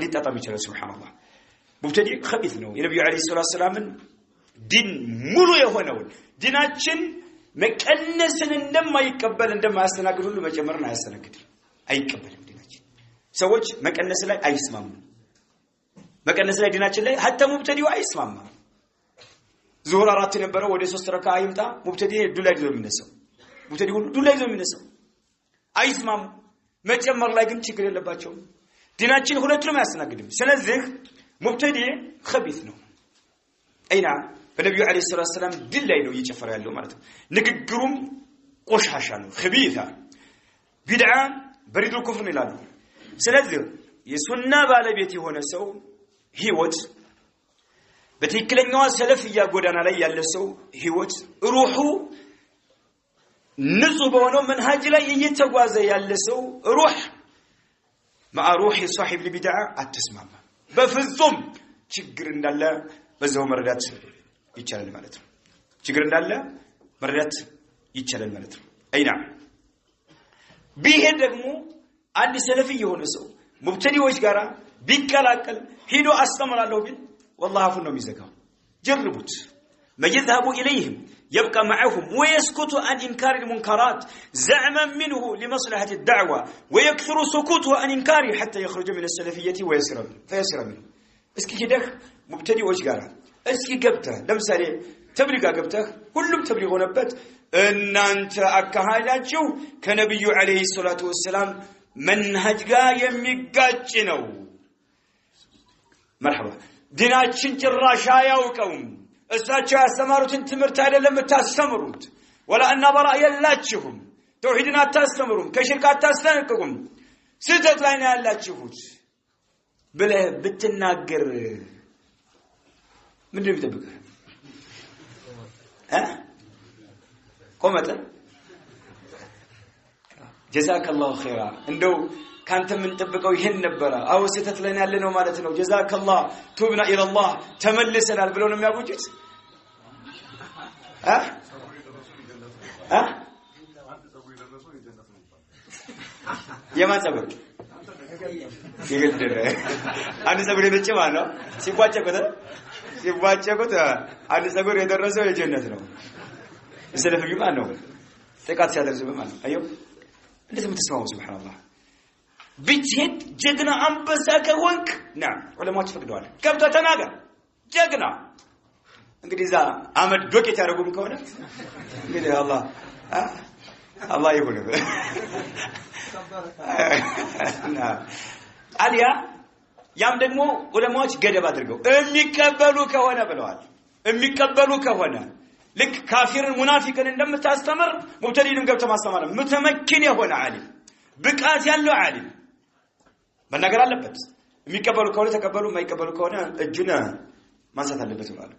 لتطمئن سبحان الله مبتدئ خبيث نو النبي عليه الصلاة والسلام دين ملو يهونون ديناتشن مكنسن عندما يقبل عندما يستناقض كل ما جمرنا يستناقض አይቀበልም ديناتشن ሰዎች መቀነስ ላይ አይስማሙ መቀነስ ላይ ዲናችን ላይ حتى ሙብተዲው አይስማማ ዙሁር አራት የነበረው ወደ 3 ረካ አይምጣ ሙብተዲ ዱላ ይዞ የሚነሳው ሙብተዲው ዱላ ይዞ የሚነሳው አይስማሙ መጨመር ላይ ግን ችግር የለባቸው ዲናችን ሁለቱንም ያስተናግድም ስለዚህ ሙብተዲ خبيث ነው አይና በነብዩ አለይሂ ሰላም ድል ላይ ነው እየጨፈረ ያለው ማለት ነው ንግግሩም ቆሻሻ ነው خبيثة بدعة بريد الكفر ይላሉ ስለዚህ የሱና ባለቤት የሆነ ሰው ህይወት በትክክለኛው ሰለፍያ ጎዳና ላይ ያለ ሰው ህይወት ሩሑ ንጹህ በሆነው መንሃጅ ላይ እየተጓዘ ያለ ሰው ሩህ مع روح صاحب البدع አትስማማ በፍጹም ችግር እንዳለ በዛው መረዳት ይቻላል ማለት ነው ችግር እንዳለ መረዳት ይቻላል ማለት ነው አይና ቢሄድ ደግሞ አንድ ሰለፊ የሆነ ሰው ሙብተዲዎች ጋራ ቢቀላቀል ሄዶ አስተምራለሁ ቢል والله አፉን ነው የሚዘጋው ጀርቡት مجذهب إليهم يبقى معهم ويسكت عن إنكار المنكرات زعما منه لمصلحة الدعوة ويكثر سكوته عن إنكاره حتى يخرج من السلفية فيسر منه اسكي كده مبتدئ وجهارا اسكي قبته لمثالي تبلغ قبته كلهم تبلغون نبت ان انت اكهالاچو كنبي عليه الصلاه والسلام منهج غا يميጋጭ ነው مرحبا ديناችን ጭራሽ አያውቀውም እሳቸው ያስተማሩትን ትምህርት አይደለም ተታስተምሩት ولا ان براء የላችሁም ተውሂድን አታስተምሩም ከሽርክ አታስጠነቅቁም ስህተት ላይ ነው ያላችሁት ብለህ ብትናገር ምንድነው የሚጠብቀው ቆመተ جزاك الله خيرا እንደው ካንተ ምን ጠብቀው ይሄን ነበር አው ስህተት ላይ ያለ ነው ማለት ነው جزاك الله توبنا الى الله ተመልሰናል ብለው ነው የሚያውጁት የማን ጸብር ይገደለ አንድ ጸብር የመጨ ማለት ነው ሲቋጨ ቆተ ሲዋጨቁት አንድ ጸጉር የደረሰው የጀነት ነው ስለዚህ ማን ነው ጥቃት ሲያደርስብህ ማለት አየው እንዴት የምትስማው ሱብሃንአላህ ብትሄድ ጀግና አንበሳ ከሆንክ ና ዑለማዎች ፈቅደዋል ገብቶ ተናገር ጀግና እንግዲህ ዛ አመድ ዶቄት ያደርጉም ከሆነ እንግዲህ አላህ ይሁን አሊያ ያም ደግሞ ዑለማዎች ገደብ አድርገው የሚቀበሉ ከሆነ ብለዋል የሚቀበሉ ከሆነ ልክ ካፊርን ሙናፊቅን እንደምታስተምር ሙብተዲንም ገብቶ ማስተማር መተመኪን የሆነ ዓሊም ብቃት ያለው ዓሊም መናገር አለበት የሚቀበሉ ከሆነ ተቀበሉ የማይቀበሉ ከሆነ እጁን ማንሳት አለበት ብለዋል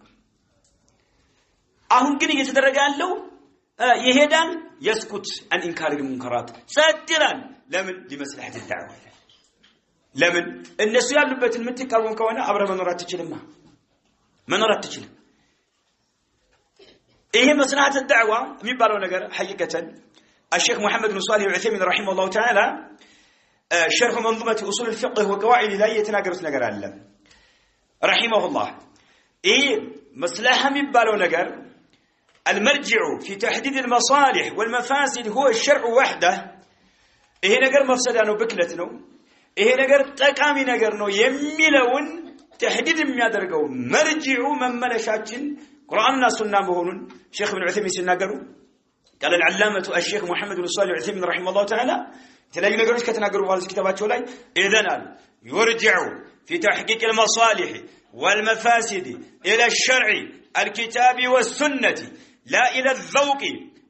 አሁን ግን እየተደረገ ያለው ይሄዳል يسكت عن انكار المنكرات صدران ለምን لمصلحه الدعوه ለምን እነሱ ያሉበትን የምትቃወም ከሆነ አብረ መኖር አትችልማ መኖር አትችልም ይሄ መስናት الدعوه የሚባለው ነገር حقيقه الشيخ محمد بن صالح العثيمين رحمه الله تعالى شرح منظومه اصول الفقه وقواعد لا يتناقرت ነገር አለ رحمه الله ايه مصلحه የሚባለው ነገር المرجع في تحديد المصالح والمفاسد هو الشرع وحده ይሄ ነገር መፍሰዳ ነው ብክለት ነው ይሄ ነገር ጠቃሚ ነገር ነው የሚለውን ተህዲድ የሚያደርገው مرجع መመለሻችን ቁርአንና ሱና መሆኑን ሼክ ኢብኑ ዑሰይሚን ሲናገሩ قال العلامه الشيخ محمد بن صالح العثيمين رحمه الله تعالى ተለያዩ ነገሮች ከተናገሩ በኋላ ክታባቸው ላይ اذن يرجع في تحقيق المصالح والمفاسد الى الشرع الكتاب والسنه لا الى الذوق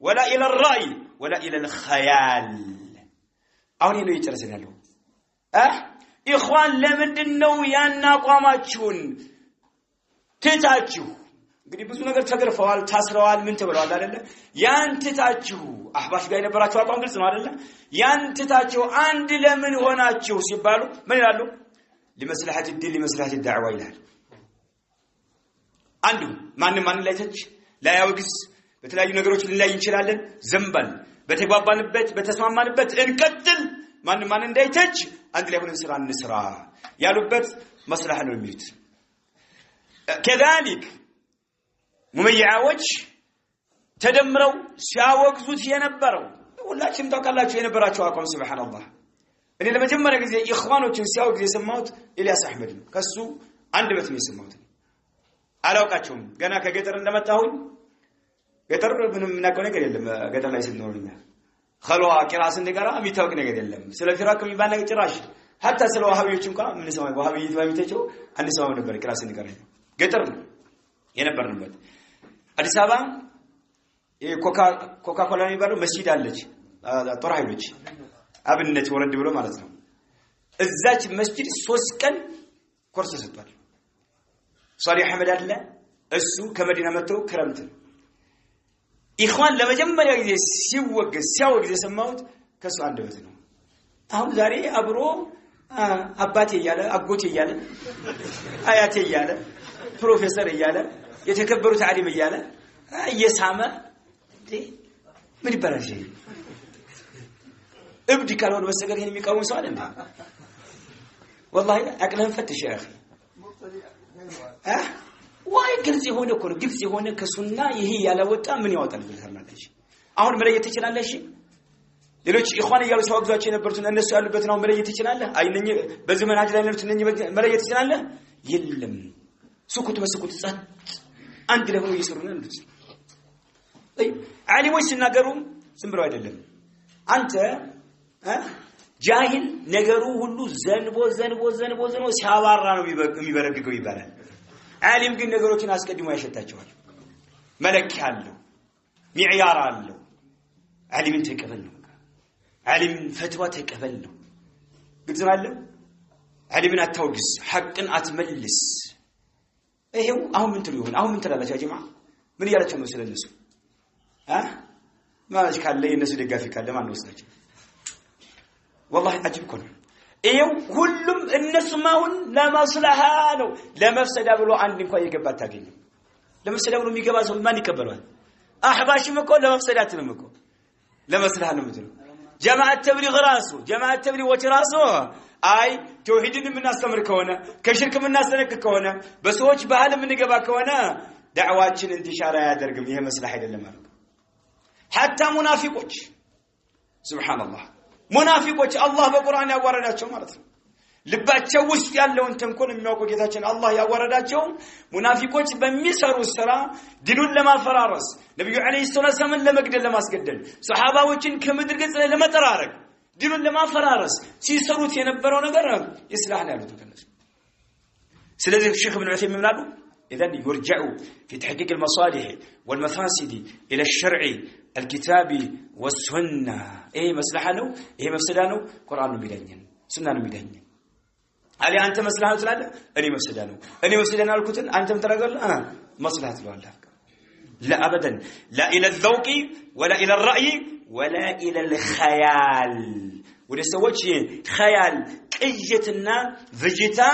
ولا الى الراي ولا الى الخيال አሁን ይሄ ነው ይጨርሰናል ኢኽዋን ለምንድነው ያናቋማችሁን ትታችሁ እንግዲህ ብዙ ነገር ተገርፈዋል ታስረዋል ምን ተብለዋል አይደለ ያን ትታችሁ አህባሽ ጋር የነበራችሁ አቋም ግልጽ ነው አይደለ ያን ትታችሁ አንድ ለምን ሆናችሁ ሲባሉ ምን ይላሉ لمصلحه الدين لمصلحه الدعوه ይላል አንዱ ማን ላይ ተች ላይ ያውግስ በተለያዩ ነገሮች ልንላይ እንችላለን ዘንባል በተግባባንበት በተስማማንበት እንቀጥል ማን እንዳይተች አንድ ላይ ሆነን ስራ እንስራ ያሉበት መስላህ ነው የሚሉት كذلك ሙመይዓዎች ተደምረው ሲያወግዙት የነበረው ሁላችንም ታውቃላችሁ የነበራቸው አቋም ሱብሃንአላህ እኔ ለመጀመሪያ ጊዜ ኢኽዋኖችን ሲያወግዝ የሰማሁት ኢልያስ አህመድ ነው ከሱ አንድ በት ነው የሰማሁት አላውቃቸውም ገና ከገጠር እንደመጣሁኝ ገጠር ምንም እናቀው ነገር የለም ገጠር ላይ ስንኖርኛ ኸልዋ ቂራስ እንደገራ የሚታወቅ ነገር የለም ስለ ፊራቅ የሚባል ነገር ጭራሽ hatta ስለ ወሃቢዎች እንኳን ምን ሰማይ ወሃቢይት ባይተቸው አንድ ሰው ነበር ቂራስ እንደገራ ገጠር ነው የነበርንበት አዲስ አበባ ኮካ ኮላ የሚባለው መስጂድ አለች ጦር ኃይሎች አብነት ወረድ ብሎ ማለት ነው እዛች መስጂድ 3 ቀን ኮርስ ሰጥቷል ሷሊህ አህመድ አለ እሱ ከመዲና መጥቶ ክረምት ኢኽዋን ለመጀመሪያ ጊዜ ሲያወግዝ የሰማሁት ከሱ አንደበት ነው አሁን ዛሬ አብሮ አባቴ እያለ አጎቴ እያለ አያቴ እያለ ፕሮፌሰር እያለ የተከበሩት ዓሊም እያለ እየሳመ ምን ይባላል ሸይ እብድ ካልሆነ በስተቀር ይሄን የሚቃወም ሰው አይደለም والله አቅለን ፈትሽ يا اخي ዋይ ግልጽ የሆነ እኮ ነው ግልጽ የሆነ ከሱና ይሄ ያላወጣ ምን ያወጣል ብለህ አሁን መለየት ትችላለህ እሺ ሌሎች ኢኽዋን ያሉ ሰዋግዛቸው የነበሩትን እነሱ ያሉበት ነው መለየት ትችላለህ አይነኝ በዚህ መንሃጅ ላይ ያሉት እነኝ መለየት ትችላለህ የለም ሱኩት በሱኩት ጻት አንድ ላይ ሆኖ እየሰሩ ነው እንዴ ዓሊሞች ሲናገሩ ዝም ብለው አይደለም አንተ ጃሂል ነገሩ ሁሉ ዘንቦ ሲያባራ ነው የሚበረግገው ይባላል ዓሊም ግን ነገሮችን አስቀድሞ ያሸታቸዋል መለክ ያለው ሚዕያር አለው ዓሊምን ተቀበል ነው ዓሊም ፈትዋ ተቀበል ነው ግልጽ ነው ዓሊምን አታውግዝ ሐቅን አትመልስ ይሄው አሁን ምን ትሉ ይሆን አሁን ምን ትላላችሁ ያ ጀማዓ ምን ያላችሁ ነው ስለነሱ ማለት ካለ የነሱ ደጋፊ ካለ ማን ነው ወስዳችሁ والله አጅብ ኮን ይሄው ሁሉም እነሱም አሁን ለማስለሃ ነው ለመፍሰዳ ብሎ አንድ እንኳን የገባ ታገኙ ለመፍሰዳ ብሎ የሚገባ ሰው ማን ይቀበላል አህባሽም እኮ ለመፍሰዳት ነው እኮ ለመስለሃ ነው ምትሉ جماعة تبليغ راسه جماعة تبليغ وتراسه أي توحيدين من الناس تمر كونه كشرك من الناس تنك كونه بس هوش بحال من جبا كونه دعواتشن انتشار يا درقم هي مصلحة للمرء حتى منافقوش سبحان الله منافقوش الله بالقرآن يورداتهم مرة ልባቸው ውስጥ ያለውን ተንኮል የሚያውቁ ጌታችን አላህ ያወረዳቸው ሙናፊቆች በሚሰሩት ስራ ዲኑን ለማፈራረስ ነብዩ አለይሂ ሰላም ለመግደል ለማስገደል ሱሐባዎችን ከምድር ገጽ ላይ ለመጠራረግ ዲኑን ለማፈራረስ ሲሰሩት የነበረው ነገር ኢስላህ ያሉት ከነሱ ስለዚህ ሼክ ኢብኑ ዑሰይሚን ምናሉ اذا يرجع في تحقيق المصالح والمفاسد الى الشرع الكتاب والسنه ايه مصلحه ነው ይሄ መፍሰዳ ነው ቁርአን ነው የሚዳኘን ሱና ነው የሚዳኘን علي أنت مصلحة ولا أنا مفسدانه أنا مفسدان الكتن أنت مترجل مصلحة ولا لا أبدا لا إلى الذوق ولا إلى الرأي ولا إلى الخيال وده سوتش خيال كيجتنا فيجتا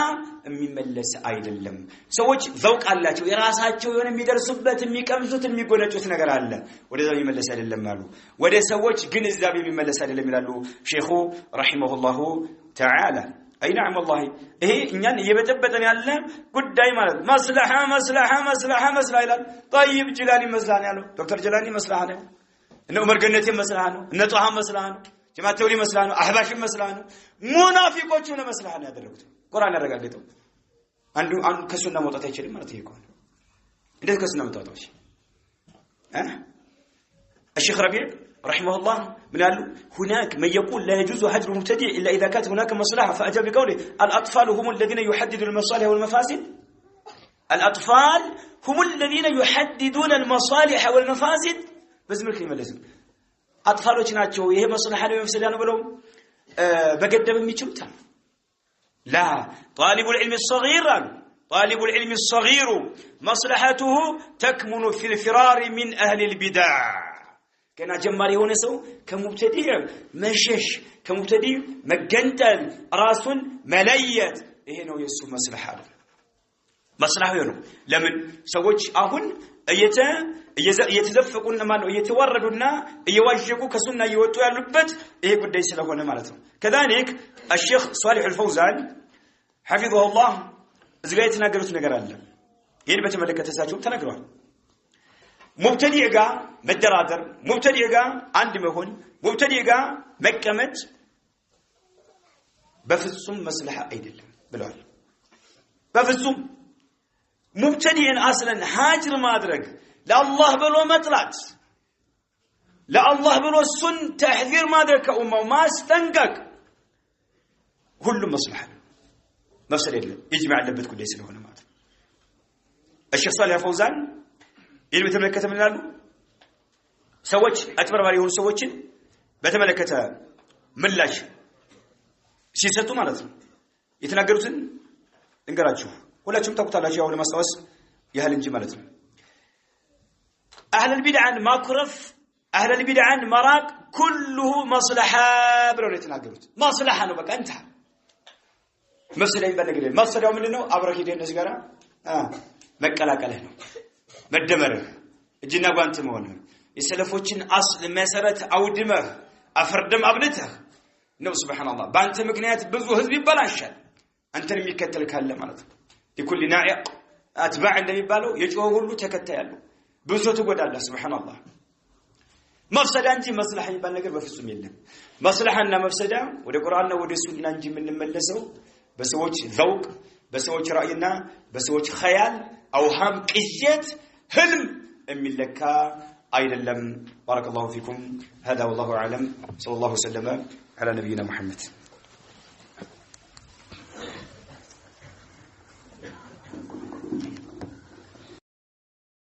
مملس أيدلهم سوتش ذوق الله شو يراسها شو يوم يدرسوبة ميكمسوت ميكونة نجار الله وده ذا مملس أيدلهم مالو وده سوتش جنس ذا مملس أيدلهم مالو شيخو رحمه الله تعالى أي نعم والله إيه يعني يبتبتني الله قد دايما مصلحة طيب جلاني مصلحة له دكتور جلاني مصلحة له إن عمر جنتي مصلحة له إن طعام مصلحة له جماعة تولي مصلحة له أحباش مصلحة له منافقون شو مصلحة له هذا الوقت قرآن الرجال ده عن كسرنا متأتي شيء ما تيجون إذا كسرنا متأتي الشيخ ربيع رحمه الله من قال هناك من يقول لا يجوز هجر المبتدع إلا إذا كانت هناك مصلحة فأجاب بقوله الأطفال هم الذين يحددون المصالح والمفاسد الأطفال هم الذين يحددون المصالح والمفاسد بس من الكلمة لازم أطفال وشناتشو هي مصلحة ومفسدان بلهم بقدم ميتشوتا لا طالب العلم الصغير مصلحته تكمن في الفرار من أهل البدع كنا جماري هون سو كمبتدئ مشش كمبتدئ مجنتل راسون مليت إيه نو يسوع مصلحة ينو لمن سوتش أهون يتزفقون ما نو يتوردنا يواجهوا كسنة يوتوا اللبت إيه قد يسلكون مالتهم كذلك الشيخ صالح الفوزان حفظه الله زغايتنا قالوا نقرأ له يعني بتملك تساجم تنقرأ مبتدئ جا مدرادر مبتدئ جا عند مهون مبتدئ جا مكمت بفصم مصلحة أيدل بالعل بفصم مبتدئ أصلا هاجر ما أدرك لا الله بلو مطلعت لا الله بلو السن تحذير ما أدرك أمه ما استنقق كل مصلحة مفسد يجمع اللبت كل ليس له ما الشيخ صالح فوزان يلي بتملكته من قالوا سوتش أكبر ما يهون سوتشين بتملكته ملاش سيستو مالتهم يتناقرون انقراجوا ولا شو تقطع لا شيء ولا مستوس يهلنجي مالتهم أهل البدع ماكرف أهل البدع مراق كله مصلحة بلون يتناقرون مصلحة نبقى أنت مفسدين بنقلين مفسد يوم منه أبرك يدين نسقرا مكلا كلهنا مدمر الجنة قانت مونه يسلفوشين أصل مسارة أودمه أفردم أبنته نو سبحان الله بانت مكنيات بزو هزبي بلاشل أنت لم يكتلك هلا مرض لكل ناعق أتباع النبي بالو يجوه له تكتياله بزو تقول الله سبحان الله مفسدة أنت مصلحة يبان لك بفسم الله مصلحة أن مفسدة وده قرآننا وده سنة نجي من الملسو بسويش ذوق بسويش رأينا بسويش خيال أوهام قيت هلم من لك أيضا لم بارك الله فيكم هذا والله أعلم صلى الله وسلم على نبينا محمد